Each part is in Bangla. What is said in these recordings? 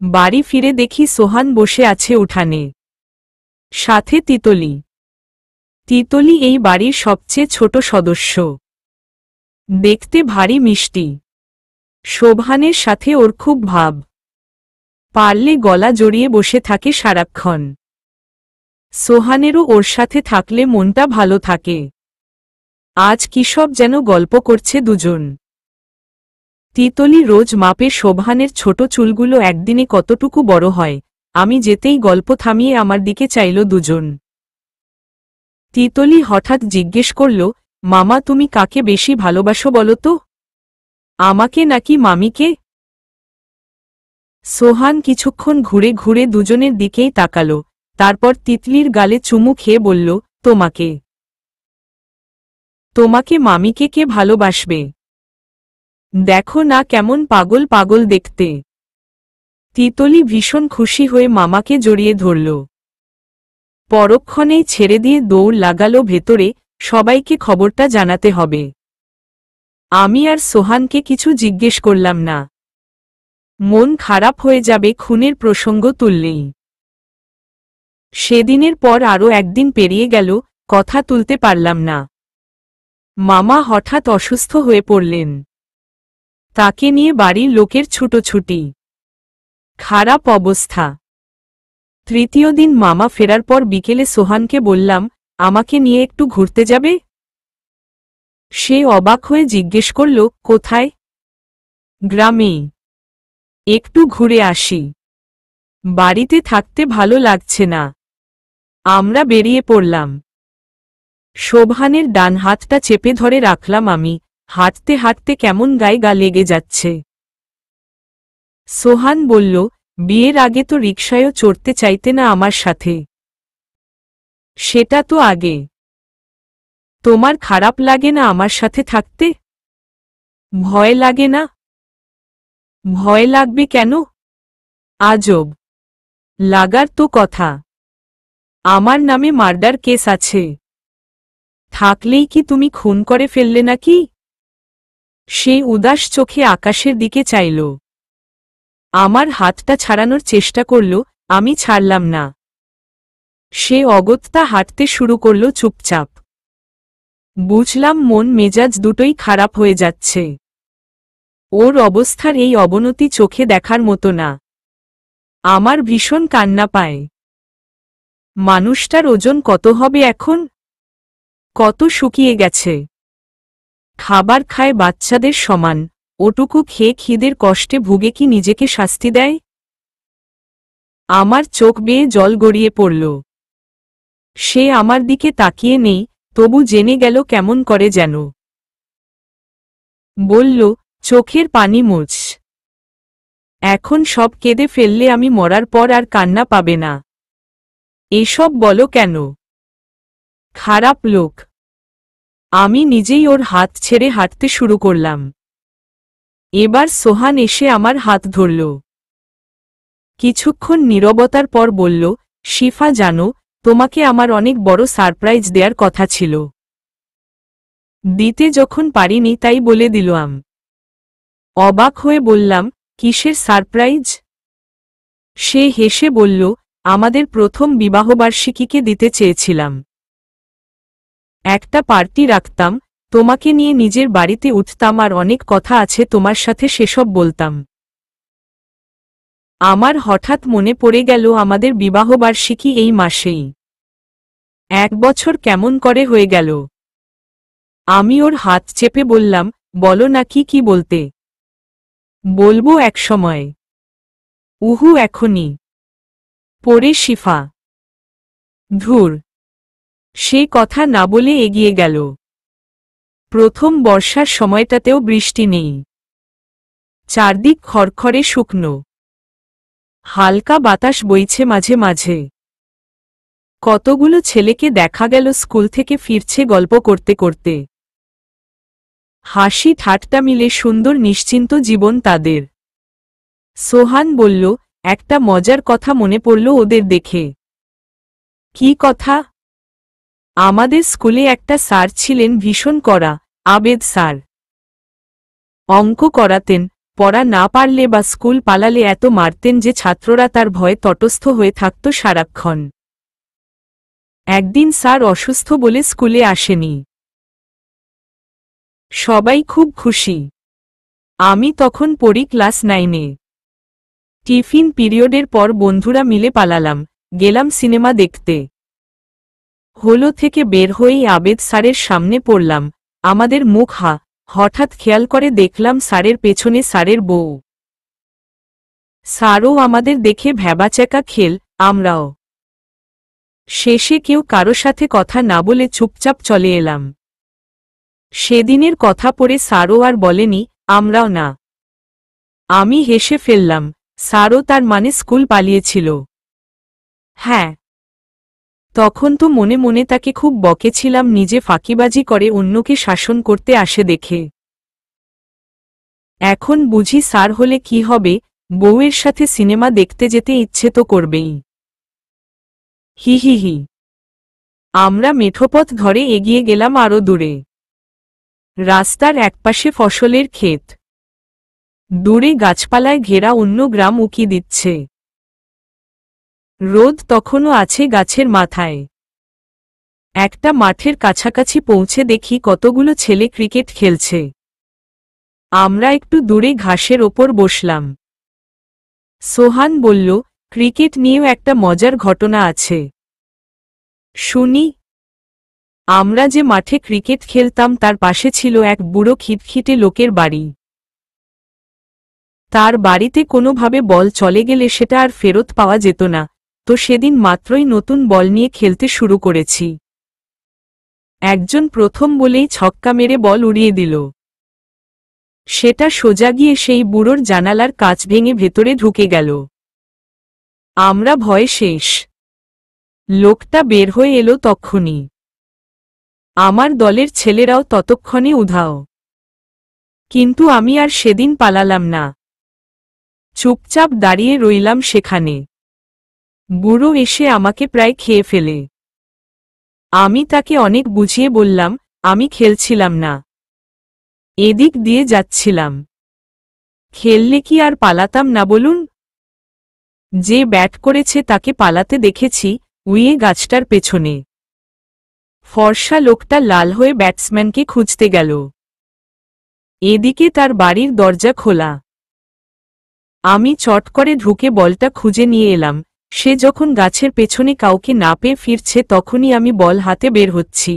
বাড়ি ফিরে দেখি সোহান বসে আছে উঠানে, সাথে তিতলি। তিতলি এই বাড়ির সবচেয়ে ছোট সদস্য, দেখতে ভারী মিষ্টি। শোভানের সাথে ওর খুব ভাব, পারলে গলা জড়িয়ে বসে থাকে সারাক্ষণ। সোহানেরও ওর সাথে থাকলে মনটা ভালো থাকে। আজ কি সব যেন গল্প করছে দুজন। তিতলি রোজ মাপে শোভানের ছোট চুলগুলো একদিনে কতটুকু বড় হয়। আমি যেতেই গল্প থামিয়ে আমার দিকে চাইল দুজন। তিতলি হঠাৎ জিজ্ঞেস করল, মামা তুমি কাকে বেশি ভালোবাসো বলো তো, আমাকে নাকি মামিকে? সোহান কিছুক্ষণ ঘুরে ঘুরে দুজনের দিকেই তাকাল, তারপর তিতলির গালে চুমু খেয়ে বলল, তোমাকে। তোমাকে মামিকে কে ভালোবাসবে? দেখো না কেমন পাগল পাগল দেখতে। তিতলি ভীষণ খুশি হয়ে মামাকে জড়িয়ে ধরল। পরক্ষণেই ছেড়ে দিয়ে দৌড় লাগালো ভেতরে, সবাইকে খবরটা জানাতে হবে। আমি আর সোহানকে কিছু জিজ্ঞেস করলাম না, মন খারাপ হয়ে যাবে খুনের প্রসঙ্গ তুললেই। সেদিনের পর আরও একদিন পেরিয়ে গেল, কথা তুলতে পারলাম না। মামা হঠাৎ অসুস্থ হয়ে পড়লেন। তাকে নিয়ে বাড়ির লোকের ছুটোছুটি, খারাপ অবস্থা। তৃতীয় দিন মামা ফেরার পর বিকেলে সোহানকে বললাম, আমাকে নিয়ে একটু ঘুরতে যাবে? সে অবাক হয়ে জিজ্ঞেস করল, কোথায়? গ্রামেই। একটু ঘুরে আসি, বাড়িতে থাকতে ভালো লাগছে না। আমরা বেরিয়ে পড়লাম। শোভানের ডান হাতটা চেপে ধরে রাখলাম আমি, হাঁটতে হাঁটতে কেমন গায়ে গা লেগে যাচ্ছে। সোহান বলল, বিয়ের আগে তো রিকশায়ও চড়তে চাইতে না আমার সাথে। সেটা তো আগে। তোমার খারাপ লাগে না আমার সাথে থাকতে? ভয় লাগে না? ভয় লাগবে কেন? আজব, লাগার তো কথা। আমার নামে মার্ডার কেস আছে। থাকলেই কি তুমি খুন করে ফেললে নাকি? সে উদাস চোখে আকাশের দিকে চাইল। আমার হাতটা ছাড়ানোর চেষ্টা করল, আমি ছাড়লাম না। সে অগত্যা হাঁটতে শুরু করল চুপচাপ। বুঝলাম মন মেজাজ দুটোই খারাপ হয়ে যাচ্ছে। ওর অবস্থার এই অবনতি চোখে দেখার মতো না। আমার ভীষণ কান্না পায়। মানুষটার ওজন কত হবে এখন? কত শুকিয়ে গেছে। খাবার খায় বাচ্চাদের সমান, ওটুকু খেয়ে খিদের কষ্টে ভুগে কি নিজেকে শাস্তি দেয়? আমার চোখ বেয়ে জল গড়িয়ে পড়ল। সে আমার দিকে তাকিয়ে নেই, তবু জেনে গেল কেমন করে যেন। বলল, চোখের পানি মুছ। এখন সব কেঁদে ফেললে আমি মরার পর আর কান্না পাবে না। এসব বলো কেন? খারাপ লোক। আমি নিজেই ওর হাত ছেড়ে হাঁটতে শুরু করলাম। এবার সোহান এসে আমার হাত ধরল। কিছুক্ষণ নীরবতার পর বলল, শিফা জানো, তোমাকে আমার অনেক বড় সারপ্রাইজ দেওয়ার কথা ছিল। দিতে যখন পারিনি তাই বলে দিলাম। অবাক হয়ে বললাম, কিসের সারপ্রাইজ? সে হেসে বলল, আমাদের প্রথম বিবাহবার্ষিকীকে দিতে চেয়েছিলাম। একটা পার্টি রাখতাম, তোমাকে নিয়ে নিজের বাড়িতে উঠতাম আর অনেক কথা আছে তোমার সাথে সেসব বলতাম। আমার হঠাৎ মনে পড়ে গেল আমাদের বিবাহবার্ষিকী এই মাসেই। 1 বছর কেমন করে হয়ে গেল। আমি ওর হাত চেপে বললাম, বলো না কি বলতে। বলবো এক সময়। উহু এখনই। পরে শিফা। ধুর। সে কথা না বলে এগিয়ে গেল। প্রথম বর্ষার সময়টাতেও বৃষ্টি নেই। চারদিক খড়খড়ে শুকনো। হালকা বাতাস বইছে মাঝে মাঝে। কতগুলো ছেলেকে দেখা গেল স্কুল থেকে ফিরছে গল্প করতে করতে। হাসি ঠাট্টা মিলে সুন্দর নিশ্চিন্ত জীবন তাদের। সোহান বলল, একটা মজার কথা মনে পড়ল ওদের দেখে। কি কথা? আমাদের স্কুলে একটা স্যার ছিলেন ভীষণ কড়া, আবেদ স্যার। অঙ্ক করাতেন, পড়া না পারলে বা স্কুল পালালে এত মারতেন যে ছাত্ররা তার ভয়ে তটস্থ হয়ে থাকত সারাক্ষণ। একদিন স্যার অসুস্থ বলে স্কুলে আসেনি। সবাই খুব খুশি। আমি তখন পড়ি ক্লাস 9-এ। টিফিন পিরিয়ডের পর বন্ধুরা মিলে পালালাম, গেলাম সিনেমা দেখতে। হলো থেকে বের হয়েই আবেদ স্যারের সামনে পড়লাম, আমাদের মুখ হঠাৎ খেয়াল করে দেখলাম স্যারের পেছনে স্যারের বউ। স্যারও আমাদের দেখে ভ্যাবাচ্যাকা খেল, আমরাও। শেষে কেউ কারো সাথে কথা না বলে চুপচাপ চলে এলাম। সেদিনের কথা পড়ে স্যারও আর বলেনি, আমরাও না। আমি হেসে ফেললাম, স্যারও তার মানে স্কুল পালিয়েছিল। হ্যাঁ, তখন তো মনে মনে তাকে খুব বকেছিলাম নিজে ফাঁকিবাজি করে অন্যকে শাসন করতে আসে দেখে। এখন বুঝি স্যার হলে কি হবে, বউয়ের সাথে সিনেমা দেখতে যেতে ইচ্ছে তো করবেই। হি হি হি। আমরা মেঠোপথ ধরে এগিয়ে গেলাম আরো দূরে। রাস্তার একপাশে ফসলের ক্ষেত, দূরে গাছপালায় ঘেরা অন্য গ্রাম উকি দিচ্ছে। রোদ তখনও আছে গাছের মাথায়। একটা মাঠের কাছাকাছি পৌঁছে দেখি কতগুলো ছেলে ক্রিকেট খেলছে। আমরা একটু দূরে ঘাসের ওপর বসলাম। সোহান বলল, ক্রিকেট নিয়েও একটা মজার ঘটনা আছে। শুনি। আমরা যে মাঠে ক্রিকেট খেলতাম তার পাশে ছিল এক বুড়ো খিটখিটে লোকের বাড়ি। তার বাড়িতে কোনোভাবে বল চলে গেলে সেটা আর ফেরত পাওয়া যেত না, তো সেদিন মাত্রই নতুন বল নিয়ে খেলতে শুরু করেছি। একজন প্রথম বলেই ছক্কা মেরে বল উড়িয়ে দিল। সেটা সোজা গিয়ে সেই বুড়োর জানালার কাঁচ ভেঙে ভেতরে ঢুকে গেল। আমরা ভয়ে শেষ। লোকটা বের হয়ে এলো তক্ষুনি। আমার দলের ছেলেরাও ততক্ষণে উধাও। কিন্তু আমি আর সেদিন পালালাম না। চুপচাপ দাঁড়িয়ে রইলাম সেখানে। বুড়ো এসে আমাকে প্রায় খেয়ে ফেলে। আমি তাকে অনেক বুঝিয়ে বললাম, আমি খেলছিলাম না, এদিক দিয়ে যাচ্ছিলাম। খেললে কি আর পালাতাম না বলুন? যে ব্যাট করেছে তাকে পালাতে দেখেছি, উইয়ে গাছটার পেছনে। ফর্সা লোকটা লাল হয়ে ব্যাটসম্যানকে খুঁজতে গেল। এদিকে তার বাড়ির দরজা খোলা। আমি চট করে ঢুকে বলটা খুঁজে নিয়ে এলাম। সে যখন গাছের পেছনে কাউকে না পেয়ে ফিরছে তখনই আমি বল হাতে বের হচ্ছি।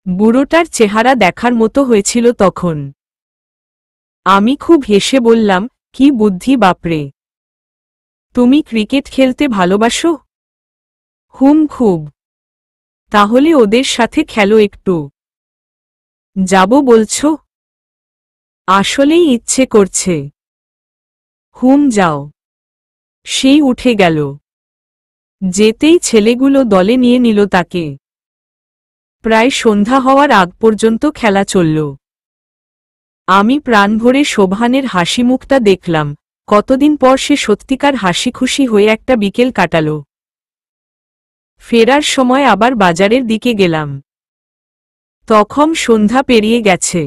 বুড়োটার চেহারা দেখার মতো হয়েছিল তখন। আমি খুব হেসে বললাম, কি বুদ্ধি বাপরে! তুমি ক্রিকেট খেলতে ভালোবাসো? খুব। তাহলে ওদের সাথে খেলো একটু। যাব বলছো? আসলেই ইচ্ছে করছে। যাও। সেই উঠে গেল। যেতেই ছেলেগুলো দলে নিয়ে নিল তাকে। প্রায় সন্ধ্যা হওয়ার আগ পর্যন্ত খেলা চলল। আমি প্রাণ ভরে শোভানের হাসি মুখটা দেখলাম। কতদিন পর সে সত্যিকার হাসি খুশি হয়ে একটা বিকেল কাটাল। ফেরার সময় আবার বাজারের দিকে গেলাম। তখন সন্ধ্যা পেরিয়ে গেছে।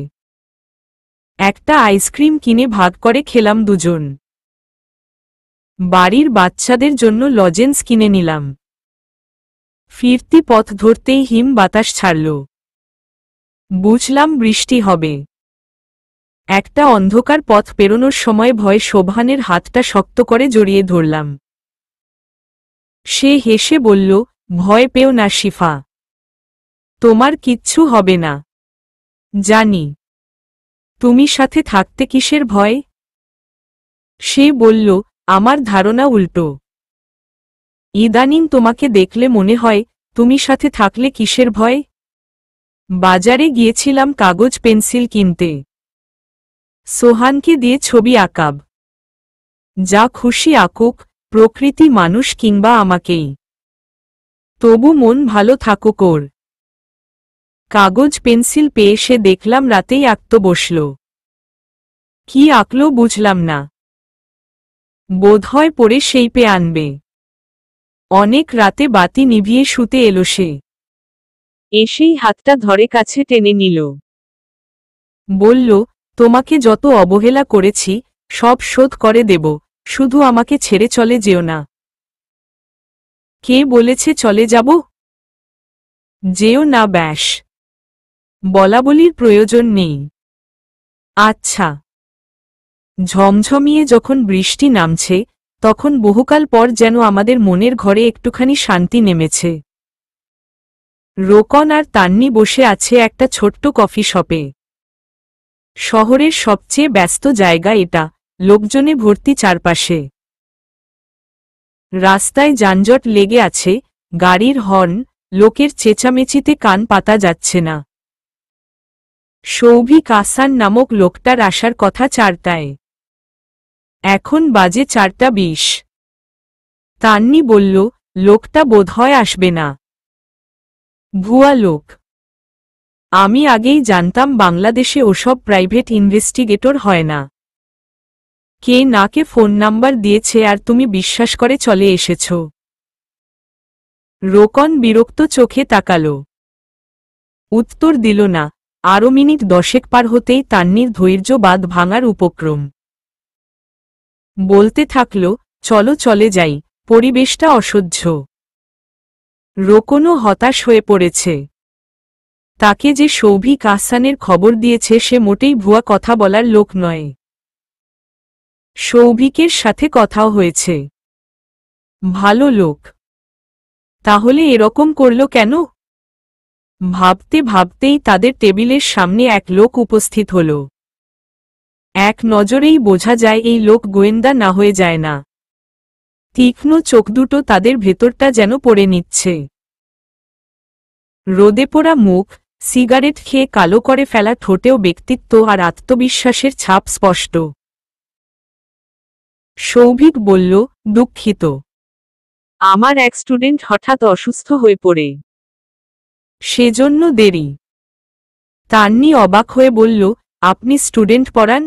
একটা আইসক্রিম কিনে ভাগ করে খেলাম দুজন। বাড়ির বাচ্চাদের জন্য লজেন্স কিনে নিলাম। ফিরতি পথ ধরতেই হিম বাতাস ছাড়ল। বুঝলাম বৃষ্টি হবে। একটা অন্ধকার পথ পেরোনোর সময় ভয়ে শোভানের হাতটা শক্ত করে জড়িয়ে ধরলাম। সে হেসে বলল, ভয় পেও না শিফা, তোমার কিচ্ছু হবে না। জানি। তুমি সাথে থাকতে কিসের ভয়? সে বলল, আমার ধারণা উল্টো। ইদানিং তোমাকে দেখলে মনে হয়, তুমি সাথে থাকলে কিসের ভয়? বাজারে গিয়েছিলাম কাগজ পেন্সিল কিনতে। সোহানকে দিয়ে ছবি আঁকাব। যা খুশি আঁকুক, প্রকৃতি মানুষ কিংবা আমাকেই। তবু মন ভালো থাকুক ওর। কাগজ পেন্সিল পেয়ে সে দেখলাম রাতেই আঁকতে বসল। কি আঁকল বুঝলাম না। বোধহয় পড়ে সেই পেয়ে আনবে। অনেক রাতে বাতি নিভিয়ে শুতে এলো সে। এসেই হাতটা ধরে কাছে টেনে নিল। বলল, তোমাকে যত অবহেলা করেছি সব শোধ করে দেব, শুধু আমাকে ছেড়ে চলে যেও না। কে বলেছে চলে যাব? যেও না ব্যাস। বলাবলির প্রয়োজন নেই। আচ্ছা। ঝমঝমিয়ে যখন বৃষ্টি নামছে তখন বহুকাল পর যেন আমাদের মনের ঘরে একটুখানি শান্তি নেমেছে। রোকন আর তান্নি বসে আছে একটা ছোট্ট কফি শপে। শহরের সবচেয়ে ব্যস্ত জায়গা এটা, লোকজনে ভর্তি চারপাশে। রাস্তায় যানজট লেগে আছে, গাড়ির হর্ন, লোকের চেঁচামেচিতে কান পাতা যাচ্ছে না। সৌভিক আহসান নামক লোকটার আসার কথা 4টায়। এখন বাজে 4:20। তান্নি বলল, লোকটা বোধহয় আসবে না। ভুয়া লোক। আমি আগেই জানতাম বাংলাদেশে ওসব প্রাইভেট ইনভেস্টিগেটর হয় না। কে নাকে ফোন নাম্বার দিয়েছে আর তুমি বিশ্বাস করে চলে এসেছ? রোকন বিরক্ত চোখে তাকালো। উত্তর দিল না। আরও মিনিট 10 পার হতেই তান্নির ধৈর্য বাঁধ ভাঙার উপক্রম। বলতে থাকল, চলো চলে যাই, পরিবেশটা অসহ্য। রোকনও হতাশ হয়ে পড়েছে। তাকে যে সৌভিক আহসানের খবর দিয়েছে সে মোটেই ভুয়া কথা বলার লোক নয়। সৌভিকের সাথে কথাও হয়েছে। ভালো লোক। তাহলে এরকম করল কেন? ভাবতে ভাবতেই তাদের টেবিলের সামনে এক লোক উপস্থিত হল। এক নজরেই বোঝা যায় এই লোক গোয়েন্দা না হয়ে যায় না। তীক্ষ্ণ চোখ দুটো তাদের ভেতরটা যেন পড়ে নিচ্ছে। রোদে পোড়া মুখ, সিগারেট খেয়ে কালো করে ফেলা ঠোঁটেও ব্যক্তিত্ব আর আত্মবিশ্বাসের ছাপ স্পষ্ট। সৌভিক বলল, দুঃখিত। আমার এক স্টুডেন্ট হঠাৎ অসুস্থ হয়ে পড়ে, সেজন্য দেরি। তান্নি অবাক হয়ে বলল, আপনি স্টুডেন্ট পড়ান?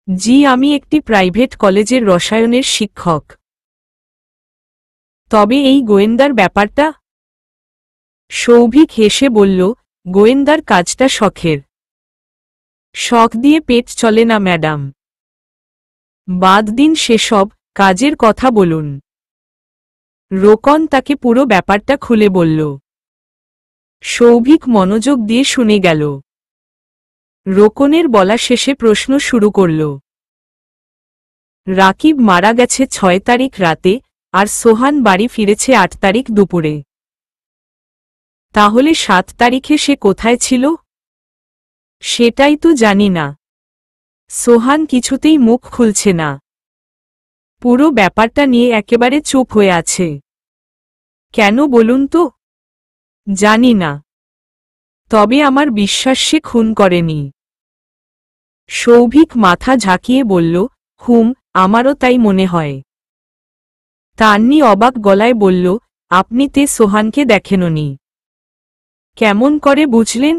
জি, আমি একটি প্রাইভেট কলেজের রসায়নের শিক্ষক। তবে এই গোয়েন্দার ব্যাপারটা? সৌভিক হেসে বলল, গোয়েন্দার কাজটা শখের। শখ দিয়ে পেট চলে না ম্যাডাম। বাদ দিন সেসব, কাজের কথা বলুন। রোকন তাকে পুরো ব্যাপারটা খুলে বলল। সৌভিক মনোযোগ দিয়ে শুনে গেল। রোকনের বলা শেষে প্রশ্ন শুরু করল। রাকিব মারা গেছে 6 তারিখ রাতে, আর সোহান বাড়ি ফিরেছে 8 তারিখ দুপুরে। তাহলে 7 তারিখে সে কোথায় ছিল? সেটাই তো জানি না। সোহান কিছুতেই মুখ খুলছে না। পুরো ব্যাপারটা নিয়ে একেবারে চুপ হয়ে আছে। কেন বলুন তো? জানি না। তবে আমার বিশ্বাস সে খুন করেনি। সৌভিক মাথা ঝাঁকিয়ে বলল, আমারও তাই মনে হয়। তান্নি অবাক গলায় বলল, আপনি তে সোহানকে দেখেননি? কেমন করে বুঝলেন?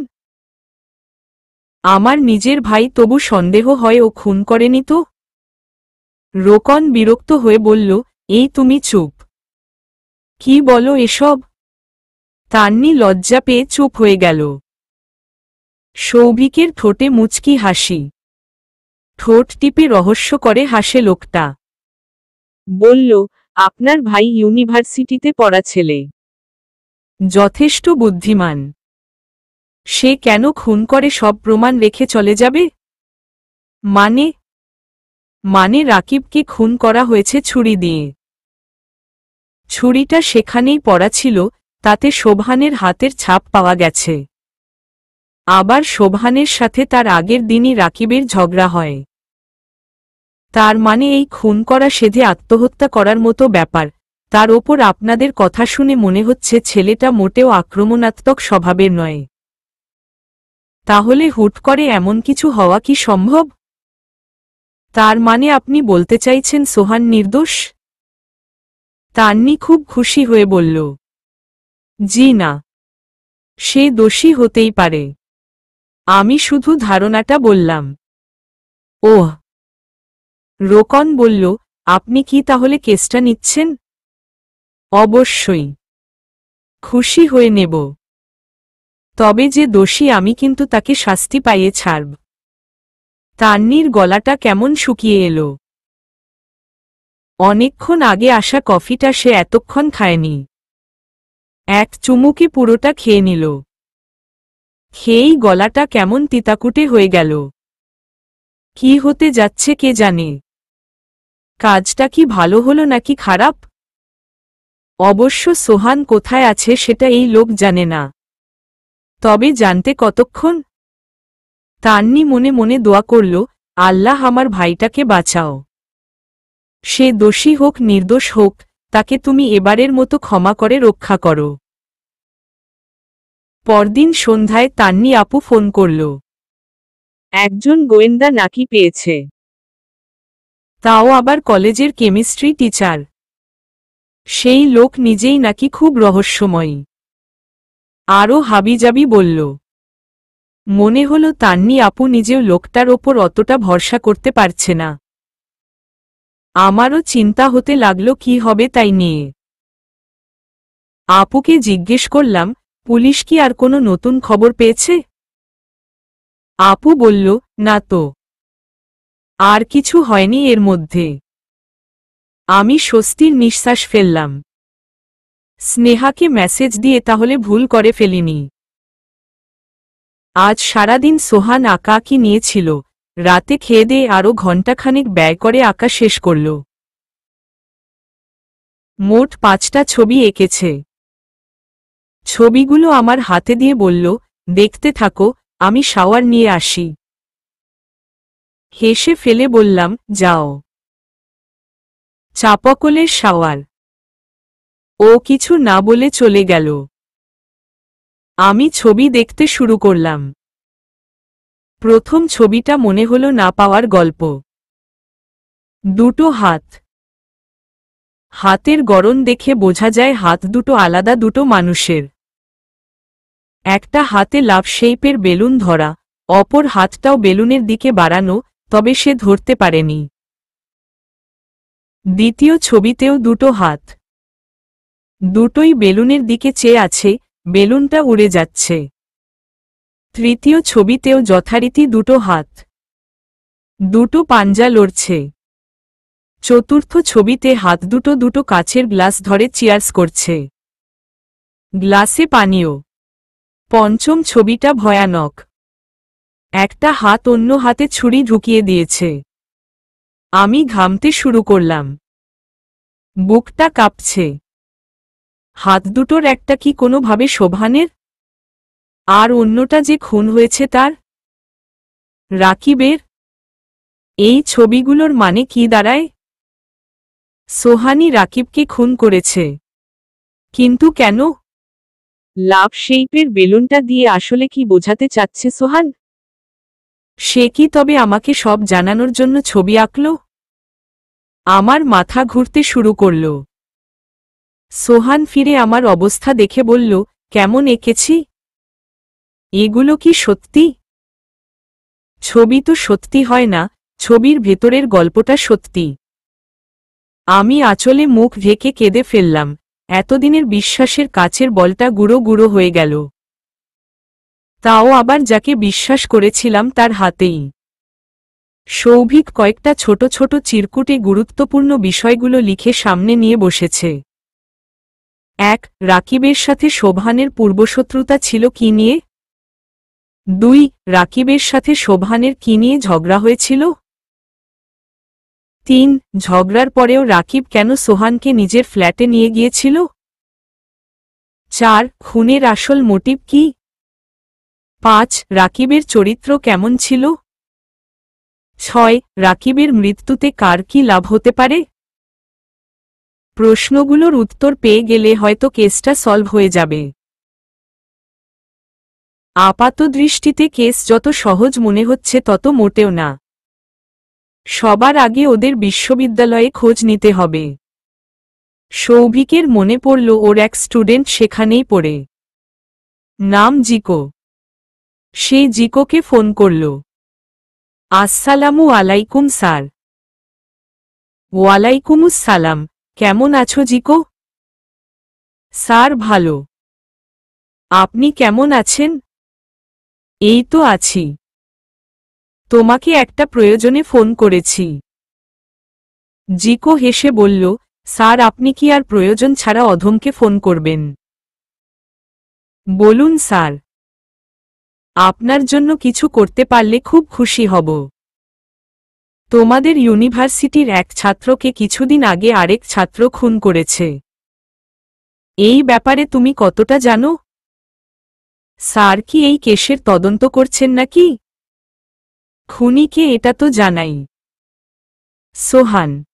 আমার নিজের ভাই, তবু সন্দেহ হয় ও খুন করেনি তো। রোকন বিরক্ত হয়ে বলল, এই তুমি চুপ। কি বলো এসব? তান্নি লজ্জা পেয়ে চুপ হয়ে গেল। সৌভিকের ঠোঁটে মুচকি হাসি। ঠোঁট টিপে রহস্য করে হাসে লোকটা। বলল, আপনার ভাই ইউনিভার্সিটিতে পড়া ছেলে। যথেষ্ট বুদ্ধিমান। সে কেন খুন করে সব প্রমাণ রেখে চলে যাবে? মানে রাকিবকে খুন করা হয়েছে ছুরি দিয়ে। ছুরিটা সেখানেই পড়া ছিল, তাতে শোভানের হাতের ছাপ পাওয়া গেছে। আবার শোভানের সাথে তার আগের দিনই রাকিবের ঝগড়া হয়। তার মানে এই খুন করা সেধে আত্মহত্যা করার মতো ব্যাপার। তার ওপর আপনাদের কথা শুনে মনে হচ্ছে ছেলেটা মোটেও আক্রমণাত্মক স্বভাবের নয়। তাহলে হুট করে এমন কিছু হওয়া কি সম্ভব? তার মানে আপনি বলতে চাইছেন সোহান নির্দোষ? তান্নি খুব খুশি হয়ে বলল, জি না, সে দোষী হতেই পারে। আমি শুধু ধারণাটা বললাম। ওহ। রোকন বলল, আপনি কি তাহলে কেসটা নিচ্ছেন? অবশ্যই। খুশি হয়ে নেব। তবে যে দোষী আমি কিন্তু তাকে শাস্তি পাইয়ে ছাড়ব। তান্নির গলাটা কেমন শুকিয়ে এলো। অনেকক্ষণ আগে আসা কফিটা সে এতক্ষণ খায়নি। এক চুমুকি পুরোটা খেয়ে নিল। খেয়েই গলাটা কেমন তিতাকুটে হয়ে গেল। কি হতে যাচ্ছে কে জানে। কাজটা কি ভালো হলো নাকি খারাপ? অবশ্য সোহান কোথায় আছে সেটা এই লোক জানে না। তবে জানতে কতক্ষণ? তান্নি মনে মনে দোয়া করল, আল্লাহ আমার ভাইটাকে বাঁচাও। সে দোষী হোক নির্দোষ হোক, তাকে তুমি এবারের মতো ক্ষমা করে রক্ষা করো। পরদিন সন্ধ্যায় তান্নি আপু ফোন করল। একজন গোয়েন্দা নাকি পেয়েছে। তাও আবার কলেজের কেমিস্ট্রি টিচার। সেই লোক নিজেই নাকি খুব রহস্যময়ী। আরও হাবিজাবি বলল। মনে হলো তান্নি আপু নিজেও লোকটার ওপর অতটা ভরসা করতে পারছে না। আমারও চিন্তা হতে লাগলো কি হবে তাই নিয়ে। আপুকে জিজ্ঞেস করলাম, পুলিশ কি আর কোনো নতুন খবর পেয়েছে? আপু বলল, না তো। আর কিছু হয়নি এর মধ্যে। আমি স্বস্তির নিঃশ্বাস ফেললাম। স্নেহাকে মেসেজ দিয়ে তাহলে ভুল করে ফেলিনি। আজ সারাদিন সোহান আঁকাআঁকি নিয়েছিল। রাতে খেয়ে দিয়ে আরও ঘণ্টাখানেক ব্যয় করে আঁকা শেষ করল। মোট 5টা ছবি এঁকেছে। ছবিগুলো আমার হাতে দিয়ে বলল, দেখতে থাকো, আমি শাওয়ার নিয়ে আসি। হেসে ফেলে বললাম, যাও। চাপাকলের শাওয়ার। ও কিছু না বলে চলে গেল। আমি ছবি দেখতে শুরু করলাম। প্রথম ছবিটা মনে হলো না পাওয়ার গল্প। দুটো হাত। হাতের গড়ন দেখে বোঝা যায় হাত দুটো আলাদা দুটো মানুষের। একটা হাতে লাভ শেপের বেলুন ধরা, অপর হাতটাও বেলুনের দিকে বাড়ানো, তবে সে ধরতে পারেনি। দ্বিতীয় ছবিতেও দুটো হাত। দুটোই বেলুনের দিকে চেয়ে আছে, বেলুনটা উড়ে যাচ্ছে। তৃতীয় ছবিতেও যথারীতি দুটো হাত। দুটো পাঞ্জা লড়ছে। চতুর্থ ছবিতে হাত দুটো দুটো কাচের গ্লাস ধরে চিয়ার্স করছে। গ্লাসে পানীয়। পঞ্চম ছবিটা ভয়ানক। একটা হাত অন্য হাতে ছুরি ঢুকিয়ে দিয়েছে। আমি ঘামতে শুরু করলাম। বুকটা কাঁপছে। হাত দুটোর একটা কি কোনোভাবে শোভানের? আর অন্যটা যে খুন হয়েছে তার? রাকিবের? এই ছবিগুলোর মানে কি দাঁড়ায়? সোহানি রাকিবকে খুন করেছে। কিন্তু কেন? লাভ শেপের বেলুনটা দিয়ে আসলে কি বোঝাতে চাচ্ছে সোহান? সে কি তবে আমাকে সব জানানোর জন্য ছবি আঁকল? আমার মাথা ঘুরতে শুরু করল। সোহান ফিরে আমার অবস্থা দেখে বলল, কেমন এঁকেছি? এগুলো কি সত্যি? ছবি তো সত্যি হয় না, ছবির ভেতরের গল্পটা সত্যি। আমি আঁচলে মুখ ঢেকে কেঁদে ফেললাম। এতদিনের বিশ্বাসের কাচের বলটা গুঁড়ো গুঁড়ো হয়ে গেল। তাও আবার যাকে বিশ্বাস করেছিলাম তার হাতেই। সৌভিক কয়েকটা ছোট ছোট চিরকুটে গুরুত্বপূর্ণ বিষয়গুলো লিখে সামনে নিয়ে বসেছে। 1. রাকিবের সাথে শোভানের পূর্বশত্রুতা ছিল কি নিয়ে? 2. রাকিবের সাথে শোভানের কি নিয়ে ঝগড়া হয়েছিল? 3. ঝগড়ার পরেও রাকিব কেন সোহানকে নিজের ফ্ল্যাটে নিয়ে গিয়েছিল? 4. খুনের আসল মোটিভ কি? 5. রাকিবের চরিত্র কেমন ছিল? 6. রাকিবের মৃত্যুতে কার কি লাভ হতে পারে? প্রশ্নগুলোর উত্তর পেয়ে গেলে হয়তো কেসটা সলভ হয়ে যাবে। আপাতদৃষ্টিতে কেস যত সহজ মনে হচ্ছে তত মোটেও না। সবার আগে ওদের বিশ্ববিদ্যালয়ে খোঁজ নিতে হবে। সৌভিকের মনে পড়ল ওর এক স্টুডেন্ট সেখানেই পড়ে। নাম জিকো। সে জিকোকে ফোন করল। আসসালামু আলাইকুম স্যার। ওয়ালাইকুমুসসালাম। কেমন আছো জিকো? স্যার ভালো। আপনি কেমন আছেন? এই তো আছি। তোমাকে একটা প্রয়োজনে ফোন করেছি। জিকো হেসে বলল, স্যার আপনি কি আর প্রয়োজন ছাড়া অধমকে ফোন করবেন? বলুন স্যার। আপনার জন্য কিছু করতে পারলে খুব খুশি হব। তোমাদের ইউনিভার্সিটির এক ছাত্রকে কিছুদিন আগে আরেক ছাত্র খুন করেছে। এই ব্যাপারে তুমি কতটা জানো? স্যার কি এই কেসের তদন্ত করছেন নাকি? খুনিকে এটা তো জানাই। সোহান।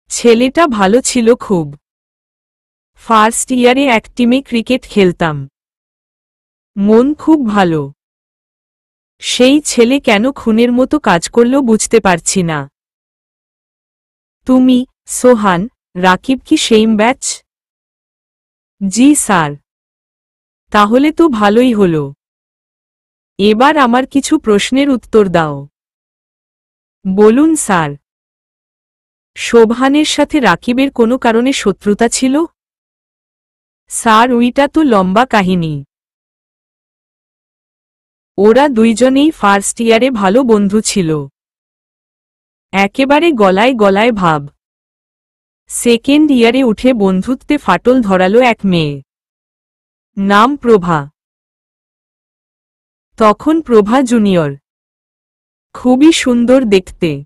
ছেলেটা ভালো ছিল খুব। ফার্স্ট ইয়ারে এক টিমে ক্রিকেট খেলতাম। মন খুব ভালো। সেই ছেলে কেন খুনের মতো কাজ করল বুঝতে পারছি না। তুমি, সোহান, রাকিব কি সেইম ব্যাচ? জি স্যার। তাহলে তো ভালোই হলো। এবার আমার কিছু প্রশ্নের উত্তর দাও। বলুন স্যার। শোভানের সাথে রাকিবের কোনো কারণে শত্রুতা ছিল? স্যার ওইটা তো লম্বা কাহিনী। ওরা দুইজনেই ফার্স্ট ইয়ারে ভালো বন্ধু ছিল। একেবারে গলায় গলায় ভাব। সেকেন্ড ইয়ারে উঠে বন্ধুত্বে ফাটল ধরালো এক মেয়ে। নাম প্রভা। তখন প্রভা জুনিয়র। খুবই সুন্দর দেখতে।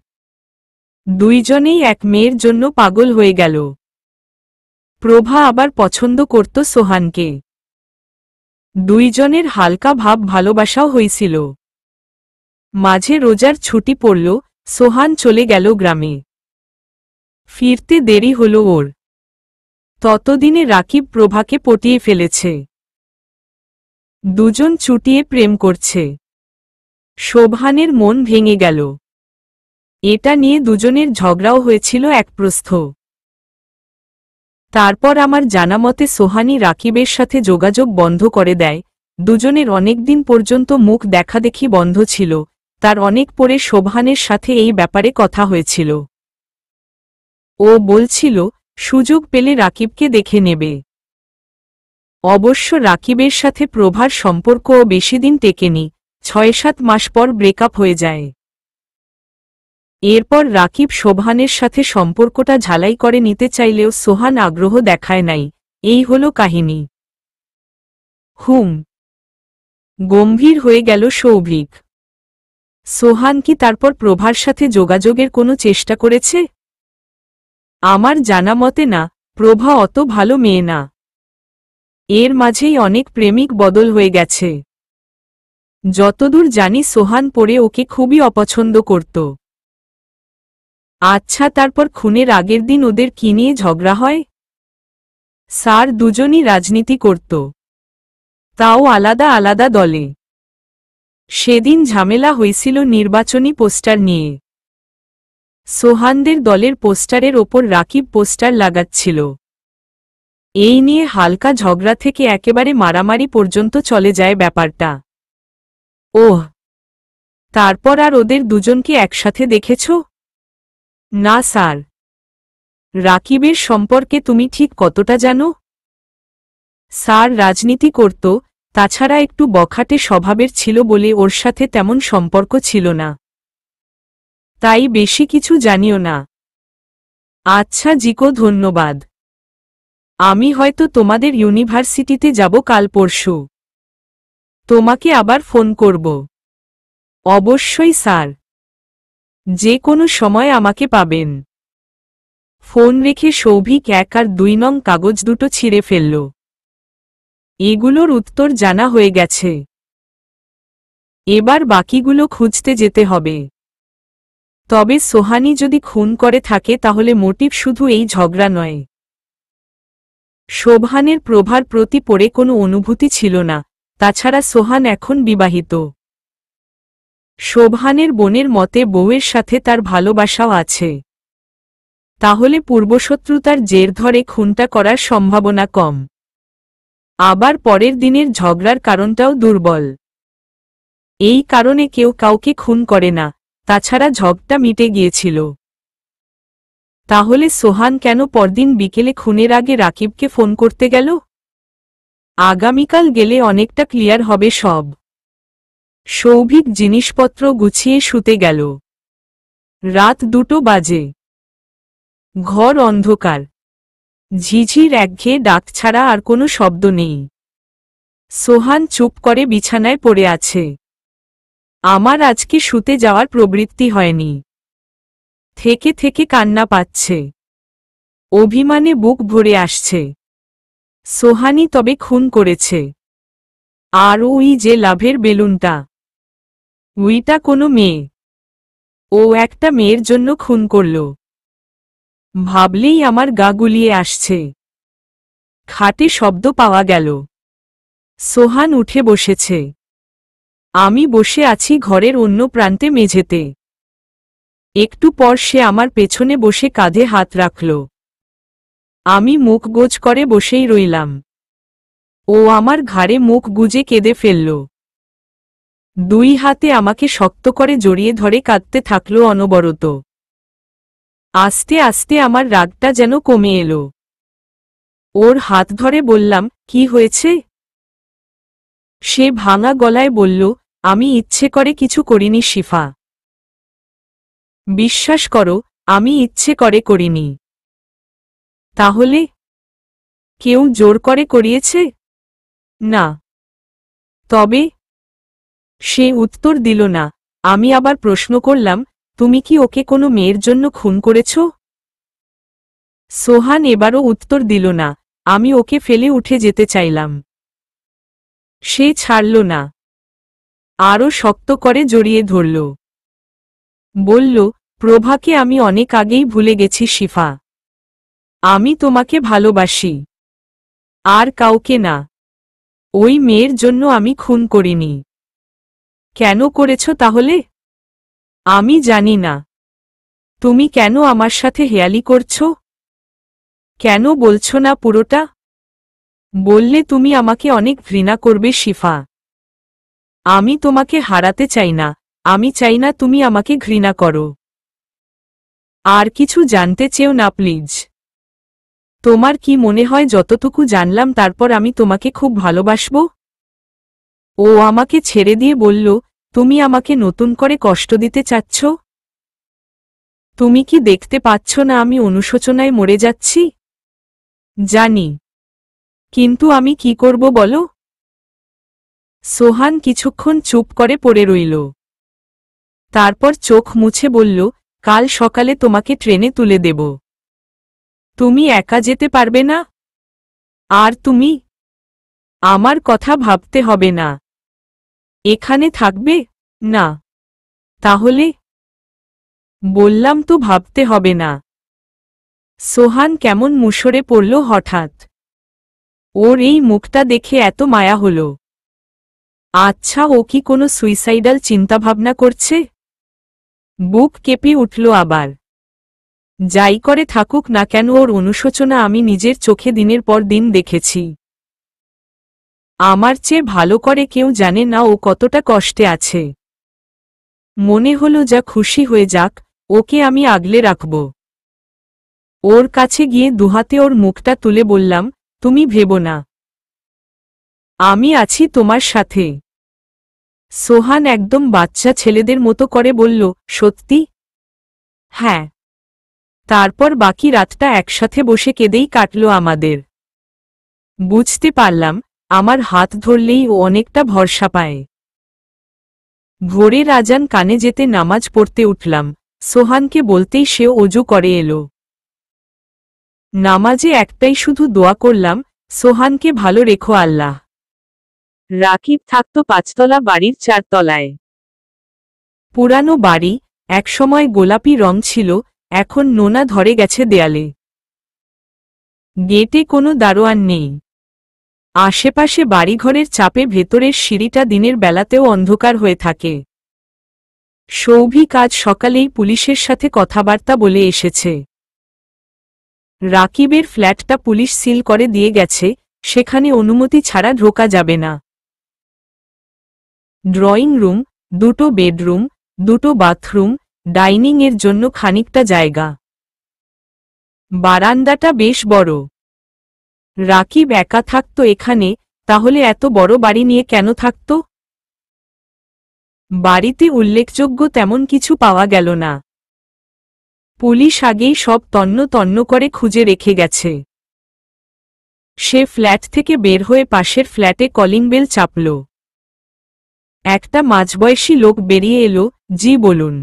দুইজনেই এক মেয়ের জন্য পাগল হয়ে গেল। প্রভা আবার পছন্দ করত সোহানকে। দুইজনের হালকা ভাব ভালোবাসাও হয়েছিল। মাঝে রোজার ছুটি পড়ল, সোহান চলে গেল গ্রামে। ফিরতে দেরি হল ওর। ততদিনে রাকিব প্রভাকে পটিয়ে ফেলেছে। দুজন চুটিয়ে প্রেম করছে। শোভানের মন ভেঙে গেল। এটা নিয়ে দুজনের ঝগড়াও হয়েছিল এক প্রস্থ। তারপর আমার জানামতে সোহানি রাকিবের সাথে যোগাযোগ বন্ধ করে দেয়। দুজনের অনেকদিন পর্যন্ত মুখ দেখাদেখি বন্ধ ছিল। তার অনেক পরে শোভানের সাথে এই ব্যাপারে কথা হয়েছিল। ও বলছিল সুযোগ পেলে রাকিবকে দেখে নেবে। অবশ্য রাকিবের সাথে প্রভার সম্পর্কও বেশিদিন টেকেনি, ৬-৭ মাস পর ব্রেকআপ হয়ে যায়। এরপর রাকিব শোভানের সাথে সম্পর্কটা ঝালাই করে নিতে চাইলেও সোহান আগ্রহ দেখায় নাই। এই হলো কাহিনী। গম্ভীর হয়ে গেল সৌভিক। সোহান কি তারপর প্রভার সাথে যোগাযোগের কোনো চেষ্টা করেছে? আমার জানা মতে না, প্রভা অত ভালো মেয়ে না। এর মাঝেই অনেক প্রেমিক বদল হয়ে গেছে। যতদূর জানি সোহান পরে ওকে খুবই অপছন্দ করত। আচ্ছা তারপর খুনের আগের দিন ওদের কি নিয়ে ঝগড়া হয়? স্যার দুজনই রাজনীতি করত। তাও আলাদা আলাদা দলে। সেদিন ঝামেলা হয়েছিল নির্বাচনী পোস্টার নিয়ে। সোহানদের দলের পোস্টারের ওপর রাকিব পোস্টার লাগাচ্ছিল। এই নিয়ে হালকা ঝগড়া থেকে একেবারে মারামারি পর্যন্ত চলে যায় ব্যাপারটা। ওহ, তারপর আর ওদের দুজনকে একসাথে দেখেছ? না স্যার। রাকিবের সম্পর্কে তুমি ঠিক কতটা জানো? স্যার রাজনীতি করত, তাছাড়া একটু বখাটে স্বভাবের ছিল বলে ওর সাথে তেমন সম্পর্ক ছিল না। তাই বেশি কিছু জানিও না। আচ্ছা জিকো, ধন্যবাদ। আমি হয়তো তোমাদের ইউনিভার্সিটিতে যাব কাল পরশু। তোমাকে আবার ফোন করব। অবশ্যই স্যার। যে কোনো সময় আমাকে পাবেন। ফোন রেখে সৌভিক ১ আর ২ নং কাগজ দুটো ছিঁড়ে ফেলল। এগুলোর উত্তর জানা হয়ে গেছে। এবার বাকিগুলো খুঁজতে যেতে হবে। তবে সোহানি যদি খুন করে থাকে তাহলে মোটিভ শুধু এই ঝগড়া নয়। শোভানের প্রভার প্রতি পড়ে কোনো অনুভূতি ছিল না। তাছাড়া সোহান এখন বিবাহিত। শোভানের বোনের মতে বউয়ের সাথে তার ভালোবাসাও আছে। তাহলে পূর্বশত্রুতার জের ধরে খুনটা করার সম্ভাবনা কম। আবার পরের দিনের ঝগড়ার কারণটাও দুর্বল। এই কারণে কেউ কাউকে খুন করে না। তাছাড়া ঝগড়া মিটে গিয়েছিল। তাহলে সোহান কেন পরদিন বিকেলে খুনের আগে রাকিবকে ফোন করতে গেল? আগামীকাল গেলে অনেকটা ক্লিয়ার হবে সব। সৌভিক জিনিসপত্র গুছিয়ে শুতে গেল। রাত 2টো বাজে। ঘর অন্ধকার। ঝিঝির একঘেয়ে ডাক ছাড়া আর কোনো শব্দ নেই। সোহান চুপ করে বিছানায় পড়ে আছে। আমার আজকে শুতে যাওয়ার প্রবৃত্তি হয়নি। থেকে থেকে কান্না পাচ্ছে। অভিমানে বুক ভরে আসছে। সোহানি তবে খুন করেছে। আর ওই যে লাভের বেলুনটা, ওইটা কোনো মেয়ে। ও একটা মেয়ের জন্য খুন করল। ভাবলেই আমার গা গুলিয়ে আসছে। খাটে শব্দ পাওয়া গেল। সোহান উঠে বসেছে। আমি বসে আছি ঘরের অন্য প্রান্তে মেঝেতে। একটু পর সে আমার পেছনে বসে কাঁধে হাত রাখল। আমি মুখ গোজ করে বসেই রইলাম। ও আমার ঘাড়ে মুখ গুজে কেঁদে ফেলল। দুই হাতে আমাকে শক্ত করে জড়িয়ে ধরে কাঁদতে থাকল অনবরত। আস্তে আস্তে আমার রাগটা যেন কমে এলো। ওর হাত ধরে বললাম, কি হয়েছে? সে ভাঙা গলায় বলল, আমি ইচ্ছে করে কিছু করিনি শিফা। বিশ্বাস করো, আমি ইচ্ছে করে করিনি। তাহলে? কেউ জোর করে করিয়েছে? না। তবে? সে উত্তর দিল না। আমি আবার প্রশ্ন করলাম, তুমি কি ওকে কোনো মেয়ের জন্য খুন করেছ? সোহান এবারও উত্তর দিল না। আমি ওকে ফেলে উঠে যেতে চাইলাম। সে ছাড়ল না। আরও শক্ত করে জড়িয়ে ধরল। বলল, প্রভাকে আমি অনেক আগেই ভুলে গেছি শিফা। আমি তোমাকে ভালোবাসি। আর কাউকে না। ওই মেয়ের জন্য আমি খুন করিনি। কেন করেছ তাহলে? আমি জানি না। তুমি কেন আমার সাথে হেয়ালি করছ? কেন বলছো না পুরোটা? বললে তুমি আমাকে অনেক ঘৃণা করবে শিফা। আমি তোমাকে হারাতে চাই না। আমি চাই না তুমি আমাকে ঘৃণা করো। আর কিছু জানতে চেও না প্লিজ। তোমার কি মনে হয় যতটুকু জানলাম তারপর আমি তোমাকে খুব ভালোবাসব? ও আমাকে ছেড়ে দিয়ে বলল, তুমি আমাকে নতুন করে কষ্ট দিতে চাচ্ছ? তুমি কি দেখতে পাচ্ছ না আমি অনুশোচনায় মরে যাচ্ছি? জানি। কিন্তু আমি কি করব বলো? সোহান কিছুক্ষণ চুপ করে পড়ে রইল। তারপর চোখ মুছে বলল, কাল সকালে তোমাকে ট্রেনে তুলে দেব। তুমি একা যেতে পারবে না? আর তুমি? আমার কথা ভাবতে হবে না। এখানে থাকবে? না। তাহলে? বললাম তো ভাবতে হবে না। সোহান কেমন মুষড়ে পড়ল হঠাৎ। ওর এই মুখটা দেখে এত মায়া হল। আচ্ছা, ও কি কোনো সুইসাইডাল চিন্তাভাবনা করছে? বুক কেঁপে উঠল আবার। যাই করে থাকুক না কেন ওর অনুশোচনা আমি নিজের চোখে দিনের পর দিন দেখেছি। আমার চেয়ে ভালো করে কেউ জানে না ও কতটা কষ্টে আছে। মনে হলো যা খুশি হয়ে যাক, ওকে আমি আগলে রাখব। ওর কাছে গিয়ে দুহাতে ওর মুখটা তুলে বললাম, তুমি ভেবো না। আমি আছি তোমার সাথে। সোহান একদম বাচ্চা ছেলেদের মতো করে বলল, সত্যি? হ্যাঁ। তারপর বাকি রাতটা একসাথে বসে কেঁদেই কাটল আমাদের। বুঝতে পারলাম, আমার হাত ধরলেই ও অনেকটা ভরসা পায়। ভোরের আজান কানে যেতে নামাজ পড়তে উঠলাম। সোহানকে বলতেই সেও অজু করে এলো। নামাজে একটাই শুধু দোয়া করলাম, সোহানকে ভালো রেখো আল্লাহ। রাকিব থাকত 5তলা বাড়ির 4তলায়। পুরানো বাড়ি, একসময় গোলাপি রং ছিল, এখন নোনা ধরে গেছে দেয়ালে। গেটে কোনো দারোয়ান নেই। আশেপাশে বাড়িঘরের চাপে ভেতরের সিঁড়িটা দিনের বেলাতেও অন্ধকার হয়ে থাকে। সৌভিক আজ সকালেই পুলিশের সাথে কথাবার্তা বলে এসেছে। রাকিবের ফ্ল্যাটটা পুলিশ সিল করে দিয়ে গেছে, সেখানে অনুমতি ছাড়া ঢোকা যাবে না। ড্রয়িং রুম, 2টো বেডরুম, 2টো বাথরুম, ডাইনিং এর জন্য খানিকটা জায়গা। বারান্দাটা বেশ বড়। রাকিব একা থাকতো এখানে, তাহলে এত বড় বাড়ি নিয়ে কেন থাকতো? বাড়িতে উল্লেখযোগ্য তেমন কিছু পাওয়া গেল না। পুলিশ আগেই সব তন্ন তন্ন করে খুঁজে রেখে গেছে। সে ফ্ল্যাট থেকে বের হয়ে পাশের ফ্ল্যাটে কলিং বেল চাপল। একটা মাঝবয়সী লোক বেরিয়ে এলো। জি বলুন।